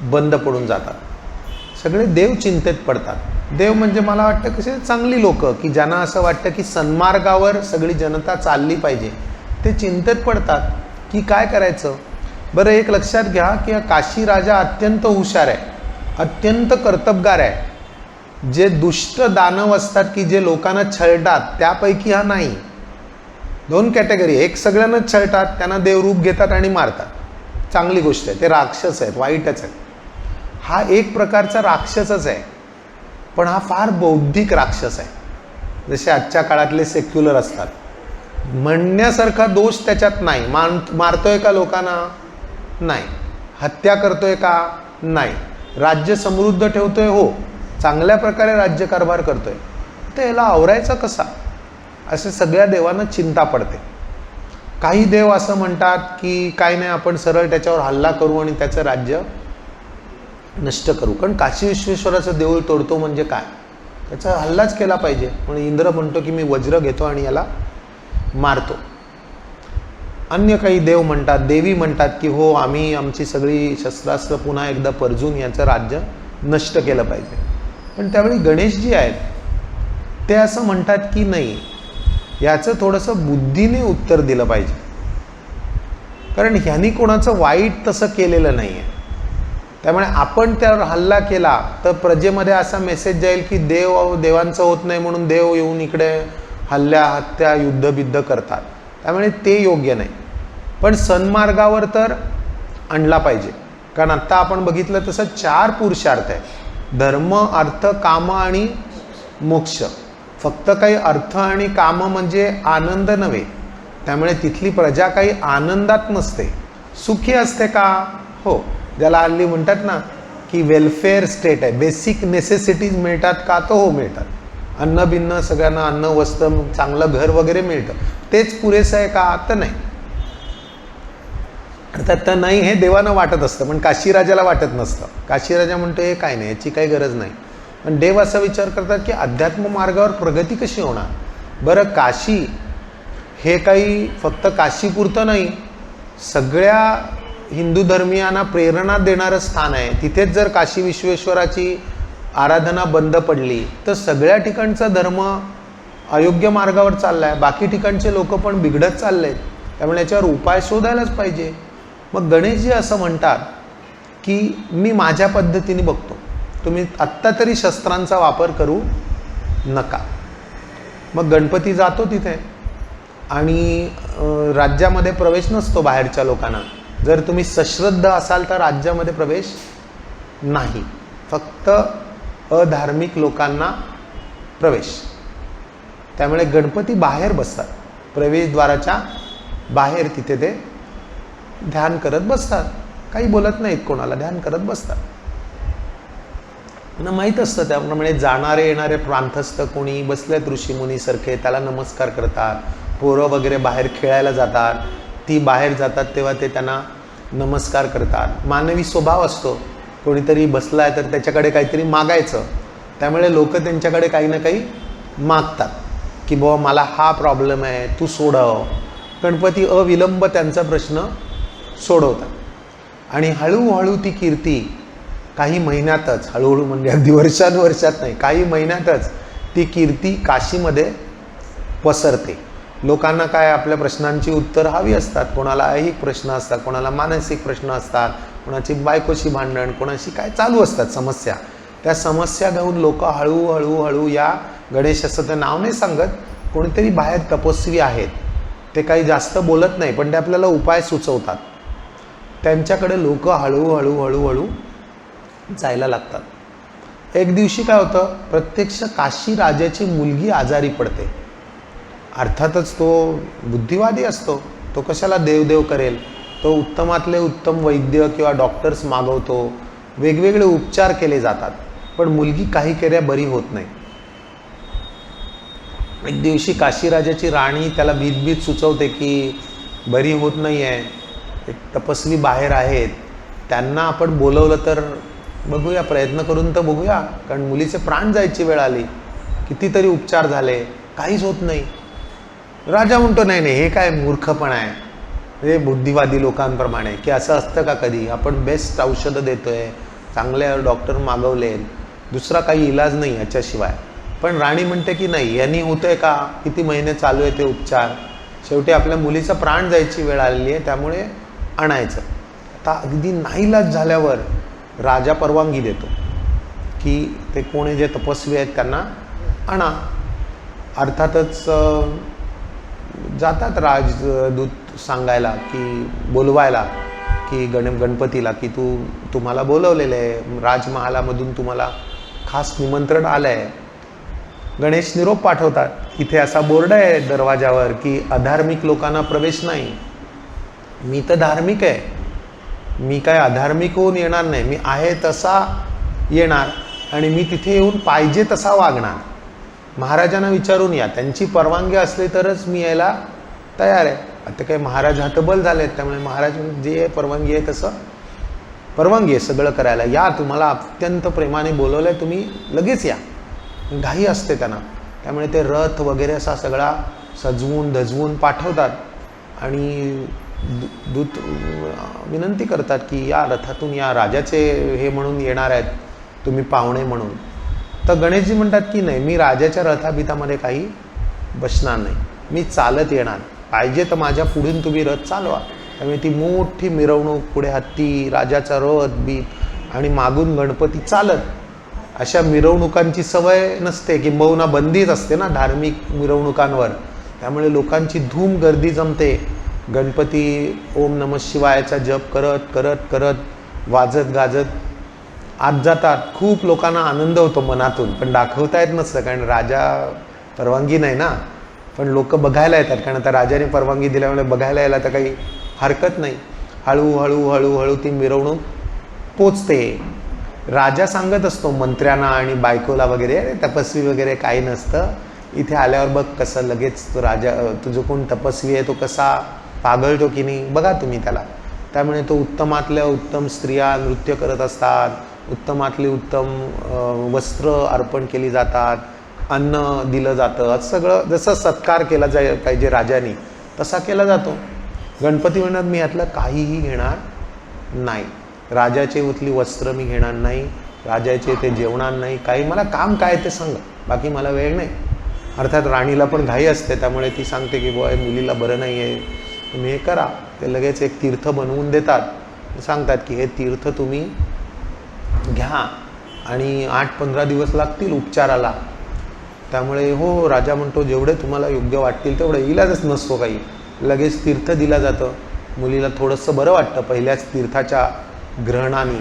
बंद पडून जातात. सगळे देव चिंतेत पडतात. देव म्हणजे मला वाटतं कसे चांगली लोक की ज्यांना असं वाटतं की सन्मार्गावर सगळी जनता चालली पाहिजे, ते चिंतेत पडतात की काय करायचं. बरं, एक लक्षात घ्या की हा काशी राजा अत्यंत हुशार आहे, अत्यंत कर्तबगार आहे. जे दुष्ट दानव असतात की जे लोकांना छळतात त्यापैकी हा नाही. 2 कॅटेगरी, एक सगळ्यांनाच छळतात, त्यांना देवरूप घेतात आणि मारतात, चांगली गोष्ट आहे, ते राक्षस आहेत, वाईटच आहेत. हा एक प्रकारचा राक्षसच आहे, पण हा फार बौद्धिक राक्षस आहे. जसे आजच्या काळातले सेक्युलर असतात, म्हणण्यासारखा दोष त्याच्यात नाही. मारतोय का लोकांना? नाही. हत्या करतोय का? नाही. राज्य समृद्ध ठेवतोय? हो, चांगल्या प्रकारे राज्यकारभार करतोय. तर याला आवरायचं कसा, असे सगळ्या देवांना चिंता पडते. काही देव असं म्हणतात की काय नाही, आपण सरळ त्याच्यावर हल्ला करू आणि त्याचं राज्य नष्ट करू. कारण काशी विश्वेश्वराचं देऊळ तोडतो म्हणजे काय, त्याचा हल्लाच केला पाहिजे. म्हणून इंद्र म्हणतो की मी वज्र घेतो आणि याला मारतो. अन्य काही देव म्हणतात, देवी म्हणतात की हो, आम्ही आमची सगळी शस्त्रास्त्र पुन्हा एकदा परजून याचं राज्य नष्ट केलं पाहिजे. पण त्यावेळी गणेशजी आहेत, ते असं म्हणतात की नाही, याचं थोडंसं बुद्धीने उत्तर दिलं पाहिजे. कारण ह्यांनी कोणाचं वाईट तसं केलेलं नाही आहे. त्यामुळे आपण त्यावर हल्ला केला तर प्रजेमध्ये असा मेसेज जाईल की देवांचं होत नाही म्हणून देव येऊन इकडे हत्या युद्धबिद्ध करतात. त्यामुळे ते योग्य नाही. पण सन्मार्गावर तर आणला पाहिजे. कारण आत्ता आपण बघितलं तसं 4 पुरुषार्थ आहे, धर्म, अर्थ, काम आणि मोक्ष. फक्त काही अर्थ आणि काम म्हणजे आनंद नव्हे. त्यामुळे तिथली प्रजा काही आनंदात नसते, सुखी असते का? हो. ज्याला हल्ली म्हणतात ना की वेलफेअर स्टेट आहे, बेसिक नेसेसिटीज मिळतात का? तो हो, मिळतात. अन्न बिन्न सगळ्यांना अन्न, वस्त्र, चांगलं घर वगैरे मिळतं. तेच पुरेसं आहे का? तर नाही. अर्थात तर नाही हे देवानं वाटत असतं, पण काशीराजाला वाटत नसतं. काशीराजा म्हणतो हे काय नाही, याची काही गरज नाही. पण देव असा विचार करतात की अध्यात्म मार्गावर प्रगती कशी होणार. बरं, काशी हे काही फक्त काशीपुरतं नाही, सगळ्या हिंदू धर्मियांना प्रेरणा देणारं स्थान आहे. तिथेच जर काशी विश्वेश्वराची आराधना बंद पडली तर सगळ्या ठिकाणचा धर्म अयोग्य मार्गावर चालला आहे, बाकी ठिकाणचे लोक पण बिघडत चालले आहेत. त्यामुळे याच्यावर उपाय शोधायलाच पाहिजे. मग गणेशजी असं म्हणतात की मी माझ्या पद्धतीने बघतो, तुम्ही आत्ता तरी शस्त्रांचा वापर करू नका. मग गणपती जातो तिथे आणि राज्यामध्ये प्रवेश नसतो बाहेरच्या लोकांना. जर तुम्ही सश्रद्ध असाल तर राज्यामध्ये प्रवेश नाही, फक्त अधार्मिक लोकांना प्रवेश. त्यामुळे गणपती बाहेर बसतात, प्रवेशद्वाराच्या बाहेर तिथे ते ध्यान करत बसतात. काही बोलत नाहीत कोणाला, ध्यान करत बसतात. त्यांना माहीत असतं. त्याप्रमाणे जाणारे येणारे प्रांतस्थ कोणी बसलेत ऋषीमुनीसारखे त्याला नमस्कार करतात. पोरं वगैरे बाहेर खेळायला जातात, ती बाहेर जातात तेव्हा ते त्यांना नमस्कार करतात. मानवी स्वभाव असतो, कोणीतरी बसला आहे तर त्याच्याकडे काहीतरी मागायचं. त्यामुळे लोक त्यांच्याकडे काही ना काही मागतात की बाबा मला हा प्रॉब्लेम आहे, तू सोडव. गणपती अविलंब त्यांचा प्रश्न सोडवतात. आणि हळूहळू ती कीर्ती काही महिन्यातच, हळूहळू म्हणजे अगदी वर्षानुवर्षात नाही, काही महिन्यातच ती ती कीर्ती काशीमध्ये पसरते. लोकांना काय आपल्या प्रश्नांची उत्तर हवी असतात. कोणाला ऐहिक प्रश्न असतात, कोणाला मानसिक प्रश्न असतात, कोणाची बायकोशी भांडण, कोणाशी काय चालू असतात समस्या. त्या समस्या घेऊन लोक हळूहळू या गणेश असं ते नाव नाही सांगत, कोणीतरी बाहेर तपस्वी आहेत, ते काही जास्त बोलत नाही पण ते आपल्याला उपाय सुचवतात. त्यांच्याकडे लोक हळूहळू जायला लागतात. एक दिवशी काय होतं, प्रत्यक्ष काशी राजाची मुलगी आजारी पडते. अर्थातच तो बुद्धिवादी असतो, तो कशाला देव करेल. तो उत्तमातले उत्तम वैद्य किंवा डॉक्टर्स मागवतो, वेगवेगळे उपचार केले जातात, पण मुलगी काही केल्या बरी होत नाही. एक दिवशी काशीराजाची राणी त्याला भीत सुचवते की बरी होत नाही आहे, एक तपस्वी बाहेर आहेत, त्यांना आपण बोलवलं तर बघूया, प्रयत्न करून तर बघूया, कारण मुलीचे प्राण जायची वेळ आली, कितीतरी उपचार झाले, काहीच होत नाही. राजा म्हणतो नाही नाही, हे काय मूर्खपणा आहे, हे बुद्धिवादी लोकांप्रमाणे, की असं असतं का कधी, आपण बेस्ट औषधं देतोय, चांगले डॉक्टर मागवले, दुसरा काही इलाज नाही याच्याशिवाय. पण राणी म्हणते की नाही, यांनी होतंय का, किती महिने चालू आहे ते उपचार, शेवटी आपल्या मुलीचा प्राण जायची वेळ आलेली आहे, त्यामुळे आणायचं. आता अगदी नाईलाज झाल्यावर राजा परवानगी देतो की ते कोणी जे तपस्वी आहेत त्यांना आणा. अर्थातच जातात राजदूत सांगायला की बोलवायला की गणपतीला की तुम्हाला बोलवलेलं आहे, राजमहालामधून तुम्हाला खास निमंत्रण आलं आहे. गणेश निरोप पाठवतात, इथे असा बोर्ड आहे दरवाजावर की अधार्मिक लोकांना प्रवेश नाही. मी तर धार्मिक आहे, मी काय अधार्मिक होऊन येणार नाही, मी आहे तसा येणार आणि मी तिथे येऊन पाहिजे तसा वागणार. महाराजांना विचारून या, त्यांची परवानगी असली तरच मी यायला तयार आहे. आता काय महाराज हतबल झालेत, त्यामुळे महाराज जे परवानगी आहे तसं परवानगी आहे सगळं करायला. या, तुम्हाला अत्यंत प्रेमाने बोलवलं आहे, तुम्ही लगेच या. घाई असते त्यांना, त्यामुळे ते रथ वगैरे असा सगळा सजवून धजवून पाठवतात आणि दूत विनंती करतात की या रथातून या, राजाचे हे म्हणून येणार आहेत तुम्ही पाहुणे म्हणून. तर गणेशजी म्हणतात की नाही, मी राजाच्या रथाबितामध्ये काही बसणार नाही, मी चालत येणार, पाहिजे तर माझ्या पुढून तुम्ही रथ चालवा. त्यामुळे ती मोठी मिरवणूक, पुढे हत्ती, राजाचा रथ बीत आणि मागून गणपती चालत. अशा मिरवणुकांची सवय नसते, किंबहुना बंदीच असते ना धार्मिक मिरवणुकांवर, त्यामुळे लोकांची धूम गर्दी जमते. गणपती ओम नमः शिवायचा जप करत करत करत वाजत गाजत आत जातात. खूप लोकांना आनंद होतो मनातून, पण दाखवता येत नसतं कारण राजा परवानगी नाही ना. पण लोक बघायला येतात, कारण आता राजाने परवानगी दिल्यामुळे बघायला यायला तर काही हरकत नाही. हळूहळू ती मिरवणूक पोचते. राजा सांगत असतो मंत्र्यांना आणि बायकोला वगैरे, तपस्वी वगैरे काही नसतं, इथे आल्यावर बघ कसं लगेच तो राजा, तुझं कोण तपस्वी आहे तो कसा पागळतो की नाही, बघा तुम्ही त्याला. त्यामुळे तो उत्तमातल्या उत्तम स्त्रिया नृत्य करत असतात, उत्तमातली उत्तम वस्त्र अर्पण केली जातात, अन्न दिलं जातं, असं सगळं जसं सत्कार केला पाहिजे राजाने तसा केला जातो. गणपती म्हणतात मी यातलं काहीही घेणार नाही, राजाचे उतली वस्त्र मी घेणार नाही, राजाचे ते जेवणार नाही, काही मला काम काय ते सांगा, बाकी मला वेळ नाही. अर्थात राणीला पण घाई असते, त्यामुळे ती सांगते की बुवा मुलीला बरं नाही आहे, तुम्ही हे करा. ते लगेच एक तीर्थ बनवून देतात, सांगतात की हे तीर्थ तुम्ही घ्या आणि 8-15 दिवस लागतील उपचाराला. त्यामुळे हो, राजा म्हणतो जेवढे तुम्हाला योग्य वाटतील तेवढे, इलाजच नसतो काही. लगेच तीर्थ दिलं जातं, मुलीला थोडंसं बरं वाटतं पहिल्याच तीर्थाच्या ग्रहणाने.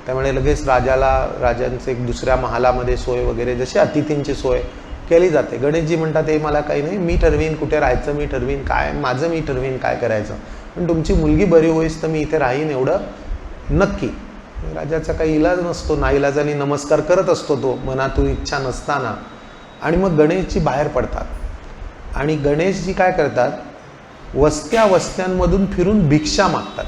त्यामुळे लगेच राजांचं एक दुसऱ्या महालामध्ये सोय वगैरे, जशी अतिथींची सोय केली जाते. गणेशजी म्हणतात हे मला काही नाही, मी ठरवीन कुठे राहायचं, मी ठरवीन काय माझं, मी ठरवीन काय करायचं, पण तुमची मुलगी बरी होईस तर मी इथे राहीन एवढं नक्की. राजाचा काही इलाज नसतो, नाईलाजाने नमस्कार करत असतो तो मनातून इच्छा नसताना. आणि मग गणेशजी बाहेर पडतात आणि गणेशजी काय करतात, वस्त्यांमधून फिरून भिक्षा मागतात.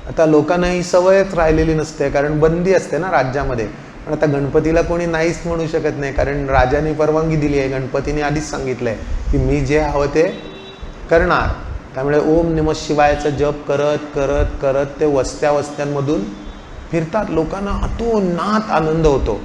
आता लोकांना ही सवयच राहिलेली नसते, कारण बंदी असते ना राज्यामध्ये. पण आता गणपतीला कोणी नाहीच म्हणू शकत नाही, कारण राजाने परवानगी दिली आहे, गणपतीने आधीच सांगितलं आहे की मी जे हवं ते करणार. त्यामुळे ओम नमः शिवायचा जप करत करत करत ते वस्त्यांमधून फिरतात. लोकांना अतोनात आनंद होतो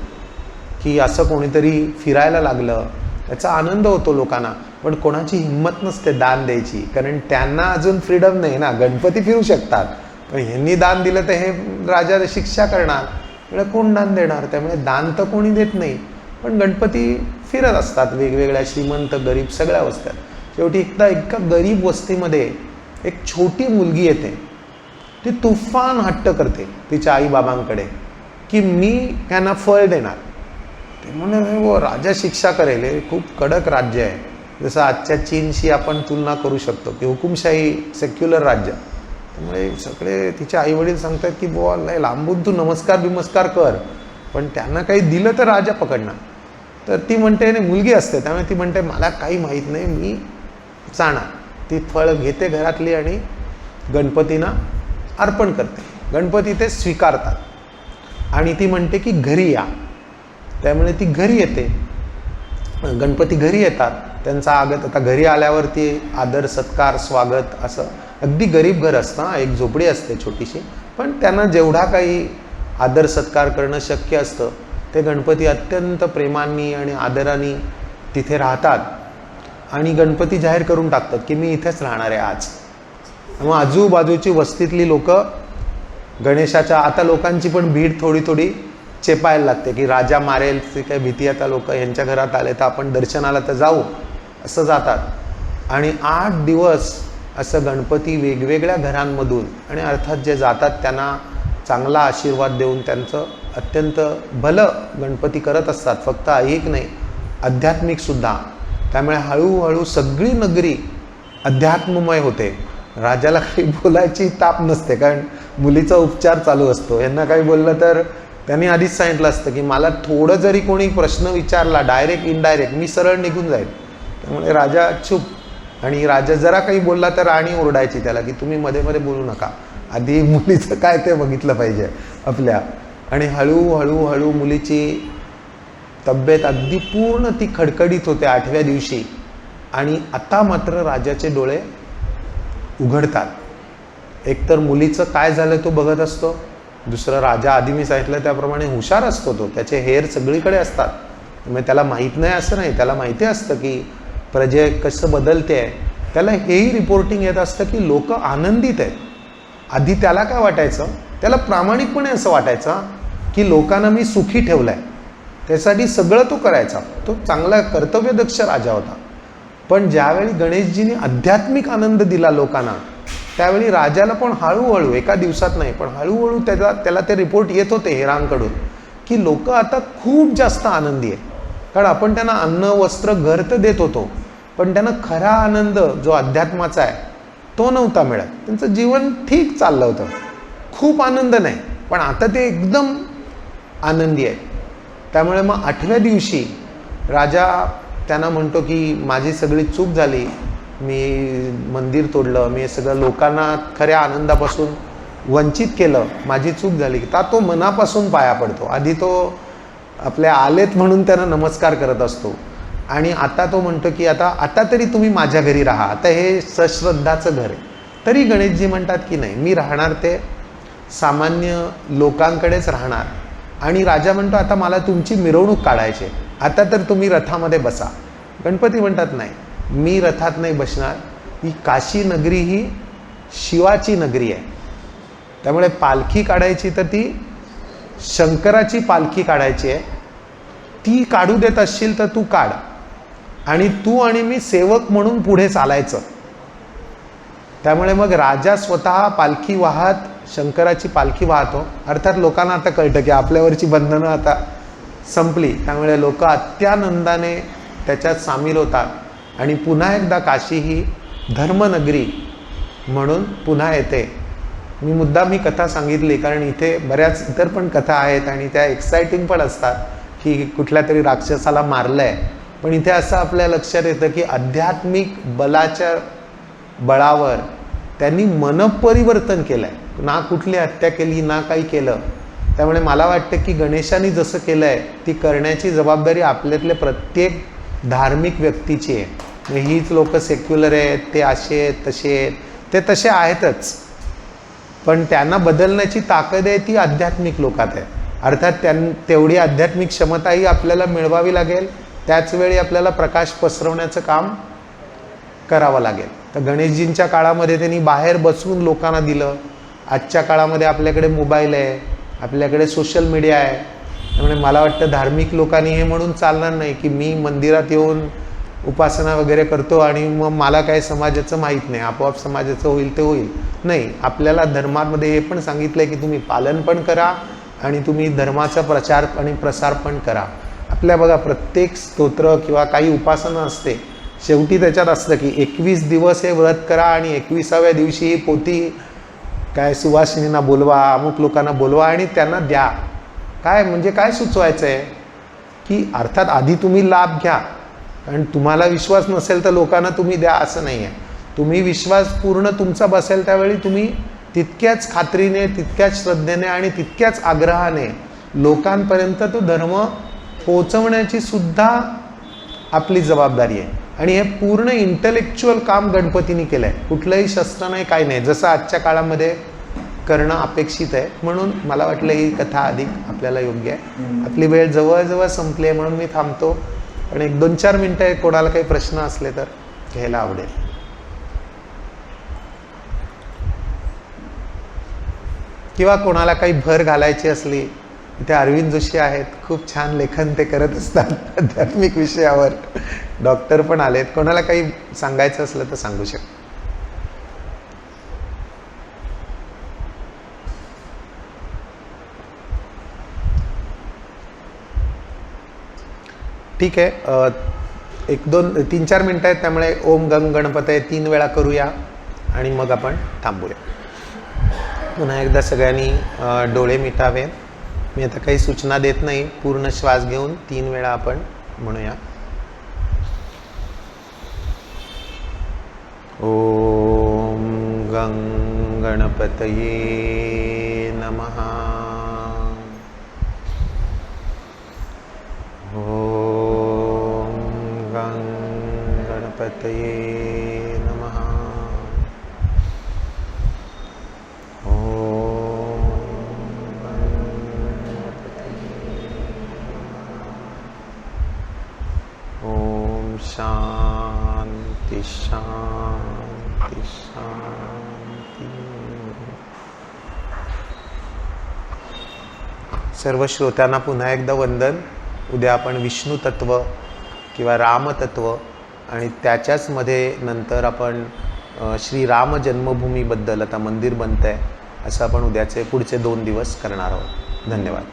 की असं कोणीतरी फिरायला लागलं, त्याचा आनंद होतो लोकांना, पण कोणाची हिंमत नसते दान द्यायची, कारण त्यांना अजून फ्रीडम नाही ना. गणपती फिरू शकतात, पण ह्यांनी दान दिलं तर हे राजा शिक्षा करणार, म्हणजे कोण दान देणार. त्यामुळे दान तर कोणी देत नाही, पण गणपती फिरत असतात वेगवेगळ्या श्रीमंत गरीब सगळ्या वस्त्यात. शेवटी एका गरीब वस्तीमध्ये एक छोटी मुलगी येते, ती तुफान हट्ट करते तिच्या आईबाबांकडे की मी त्यांना फळ देणार. ते म्हणे वो राजा शिक्षा करेल, हे खूप कडक राज्य आहे, जसं आजच्या चीनशी आपण तुलना करू शकतो की हुकुमशाही सेक्युलर राज्य. त्यामुळे सगळे तिचे आईवडील सांगतात की बुवा नाही, लांबून तू नमस्कार कर, पण त्यांना काही दिलं तर राजा पकडणार. तर ती म्हणते, नाही मुलगी असते त्यामुळे ती म्हणते मला काही माहीत नाही, मी जाणार. ती फळ घेते घरातली आणि गणपतींना अर्पण करते. गणपती ते स्वीकारतात आणि ती म्हणते की घरी या. त्यामुळे ती घरी येते. गणपती घरी येतात, त्यांचा आगत. आता घरी आल्यावरती आदर सत्कार स्वागत असं. अगदी गरीब घर असतं, एक झोपडी असते छोटीशी, पण त्यांना जेवढा काही आदर सत्कार करणं शक्य असतं ते गणपती अत्यंत प्रेमाने आणि आदराने तिथे राहतात. आणि गणपती जाहीर करून टाकतात की मी इथेच राहणार आहे आज. मग आजूबाजूची वस्तीतली लोक गणेशाच्या, आता लोकांची पण भीड थोडी चेपायला लागते की राजा मारेल ती काही भीती. आता लोक यांच्या घरात आले तर आपण दर्शनाला तर जाऊ, असं जातात. आणि 8 दिवस असं गणपती वेगवेगळ्या घरांमधून, आणि अर्थात जे जातात त्यांना चांगला आशीर्वाद देऊन त्यांचं अत्यंत भलं गणपती करत असतात. फक्त ऐहिक नाही, आध्यात्मिकसुद्धा. त्यामुळे हळूहळू सगळी नगरी अध्यात्ममय होते. राजाला काही बोलायची ताप नसते, कारण मुलीचा उपचार चालू असतो. यांना काही बोललं तर त्यांनी आधीच सांगितलं असतं की मला थोडं जरी कोणी प्रश्न विचारला, डायरेक्ट इनडायरेक्ट, मी सरळ निघून जाईल. त्यामुळे राजा चूप. आणि राजा जरा काही बोलला तर राणी ओरडायची त्याला की तुम्ही मध्ये मध्ये बोलू नका, आधी मुलीचं काय ते बघितलं पाहिजे आपल्या. आणि हळूहळू मुलीची तब्येत अगदी पूर्ण ती खडखडीत होते 8व्या दिवशी. आणि आता मात्र राजाचे डोळे उघडतात. एकतर मुलीचं काय झालं तो बघत असतो, दुसरं राजा आधी मी सांगितलं त्याप्रमाणे हुशार असतो तो, त्याचे हेर सगळीकडे असतात. त्यामुळे त्याला माहीत नाही असं नाही, त्याला माहिती असतं की प्रजे कसं बदलते आहे. त्याला हेही रिपोर्टिंग येत असतं की लोक आनंदित आहेत. आधी त्याला काय वाटायचं, त्याला प्रामाणिकपणे असं वाटायचं की लोकांना मी सुखी ठेवलं आहे, त्यासाठी सगळं तो करायचा. तो चांगला कर्तव्यदक्ष राजा होता. पण ज्यावेळी गणेशजींनी आध्यात्मिक आनंद दिला लोकांना, त्यावेळी राजाला पण हळूहळू, एका दिवसात नाही पण हळूहळू त्याला ते रिपोर्ट येत होते हेरांकडून की लोक आता खूप जास्त आनंदी आहे. कारण आपण त्यांना अन्न वस्त्र घर तर देत होतो, पण त्यांना खरा आनंद जो अध्यात्माचा आहे तो नव्हता मिळत. त्यांचं जीवन ठीक चाललं होतं, खूप आनंद नाही, पण आता ते एकदम आनंदी आहे. त्यामुळे मग 8व्या दिवशी राजा त्यांना म्हणतो की माझी सगळी चूक झाली, मी मंदिर तोडलं, मी सगळं लोकांना खऱ्या आनंदापासून वंचित केलं, माझी चूक झाली. का तो मनापासून पाया पडतो. आधी तो आपल्या आलेत म्हणून त्यांना नमस्कार करत असतो. आणि आता तो म्हणतो की आता तरी तुम्ही माझ्या घरी राहा, आता हे सश्रद्धाचं घर आहे. तरी गणेशजी म्हणतात की नाही, मी राहणार ते सामान्य लोकांकडेच राहणार. आणि राजा म्हणतो आता मला तुमची मिरवणूक काढायची, आता तर तुम्ही रथामध्ये बसा. गणपती म्हणतात नाही, मी रथात नाही बसणार, ही काशी नगरी ही शिवाची नगरी आहे. त्यामुळे पालखी काढायची तर ती शंकराची पालखी काढायची आहे. ती काढू देत असशील तर तू काढ, आणि तू आणि मी सेवक म्हणून पुढे चालायचं. त्यामुळे मग राजा स्वतः पालखी वाहत शंकराची पालखी वाहतो. अर्थात लोकांना आता कळतं की आपल्यावरची बंधनं आता संपली. त्यामुळे लोक अत्यानंदाने त्याच्यात सामील होतात. आणि पुन्हा एकदा काशी ही धर्मनगरी म्हणून पुन्हा येते. मी कथा सांगितली कारण इथे बऱ्याच इतर पण कथा आहेत आणि त्या एक्साइटिंग पण असतात की कुठल्या तरी राक्षसाला मारलं आहे. पण इथे असं आपल्या लक्षात येतं की आध्यात्मिक बलाच्या बळावर त्यांनी मनपरिवर्तन केलं आहे. ना कुठली हत्या केली, ना काही केलं. त्यामुळे मला वाटतं की गणेशाने जसं केलं आहे ती करण्याची जबाबदारी आपल्यातले प्रत्येक धार्मिक व्यक्तीची आहे. हीच लोक सेक्युलर आहेत, ते असे आहेत, तसे आहेत, ते तसे आहेतच, पण त्यांना बदलण्याची ताकद आहे ती आध्यात्मिक लोकात आहे. अर्थात तेवढी आध्यात्मिक क्षमताही आपल्याला मिळवावी लागेल त्याच वेळी आपल्याला प्रकाश पसरवण्याचं काम करावं लागेल. तर गणेशजींच्या काळामध्ये त्यांनी बाहेर बसवून लोकांना दिलं. आजच्या काळामध्ये आपल्याकडे मोबाईल आहे, आपल्याकडे सोशल मीडिया आहे. त्यामुळे मला वाटतं धार्मिक लोकांनी हे म्हणून चालणार नाही की मी मंदिरात येऊन उपासना वगैरे करतो आणि मग मला काय समाजाचं माहीत नाही, आपोआप समाजाचं होईल ते होईल. नाही, आपल्याला धर्मामध्ये हे पण सांगितलं आहे की तुम्ही पालन पण करा आणि तुम्ही धर्माचा प्रचार आणि प्रसार पण करा. आपल्या बघा प्रत्येक स्तोत्र किंवा काही उपासना असते, शेवटी त्याच्यात असतं की 21 दिवस हे व्रत करा आणि 21व्या दिवशी ही पोथी काय सुवासिनींना बोलवा, अमुक लोकांना बोलवा आणि त्यांना द्या. काय म्हणजे काय सुचवायचं आहे की अर्थात आधी तुम्ही लाभ घ्या, कारण तुम्हाला विश्वास नसेल तर लोकांना तुम्ही द्या असं नाही आहे. तुम्ही विश्वास पूर्ण तुमचा बसेल त्यावेळी तुम्ही तितक्याच खात्रीने, तितक्याच श्रद्धेने आणि तितक्याच आग्रहाने लोकांपर्यंत तो धर्म पोचवण्याची सुद्धा आपली जबाबदारी आहे. आणि हे पूर्ण इंटलेक्च्युअल काम गणपतीने केलं आहे. कुठलंही शस्त्र नाही, काही नाही, जसं आजच्या काळामध्ये करणं अपेक्षित आहे. म्हणून मला वाटलं ही कथा अधिक आपल्याला योग्य आहे. आपली वेळ जवळजवळ संपली आहे म्हणून मी थांबतो. पण 1-2-4 मिनटं कोणाला काही प्रश्न असले तर घ्यायला आवडेल. किंवा कोणाला काही भर घालायची असली, इथे अरविंद जोशी आहेत, खूप छान लेखन ते करत असतात आध्यात्मिक विषयावर. डॉक्टर पण आलेत, कोणाला काही सांगायचं असलं तर सांगू शकतो. ठीक आहे, 1-2-3-4 मिनटं आहेत, त्यामुळे ओम गंग गणपतये 3 वेळा करूया आणि मग आपण थांबूया. पुन्हा एकदा सगळ्यांनी डोळे मिटावे. मी आता काही सूचना देत नाही, पूर्ण श्वास घेऊन 3 वेळा आपण म्हणूया. ओम गंग गणपतये नमः. ओम गंग गणपतये नमः. ओम शांति शांति शांति. सर्व श्रोत्यांना पुन्हा एकदा वंदन. उद्या आपण विष्णू तत्व किंवा रामतत्व आणि त्याच्याच मध्ये नंतर आपण श्रीराम जन्मभूमीबद्दल, आता मंदिर बनतं आहे असं आपण उद्याचे पुढचे 2 दिवस करणार आहोत. धन्यवाद.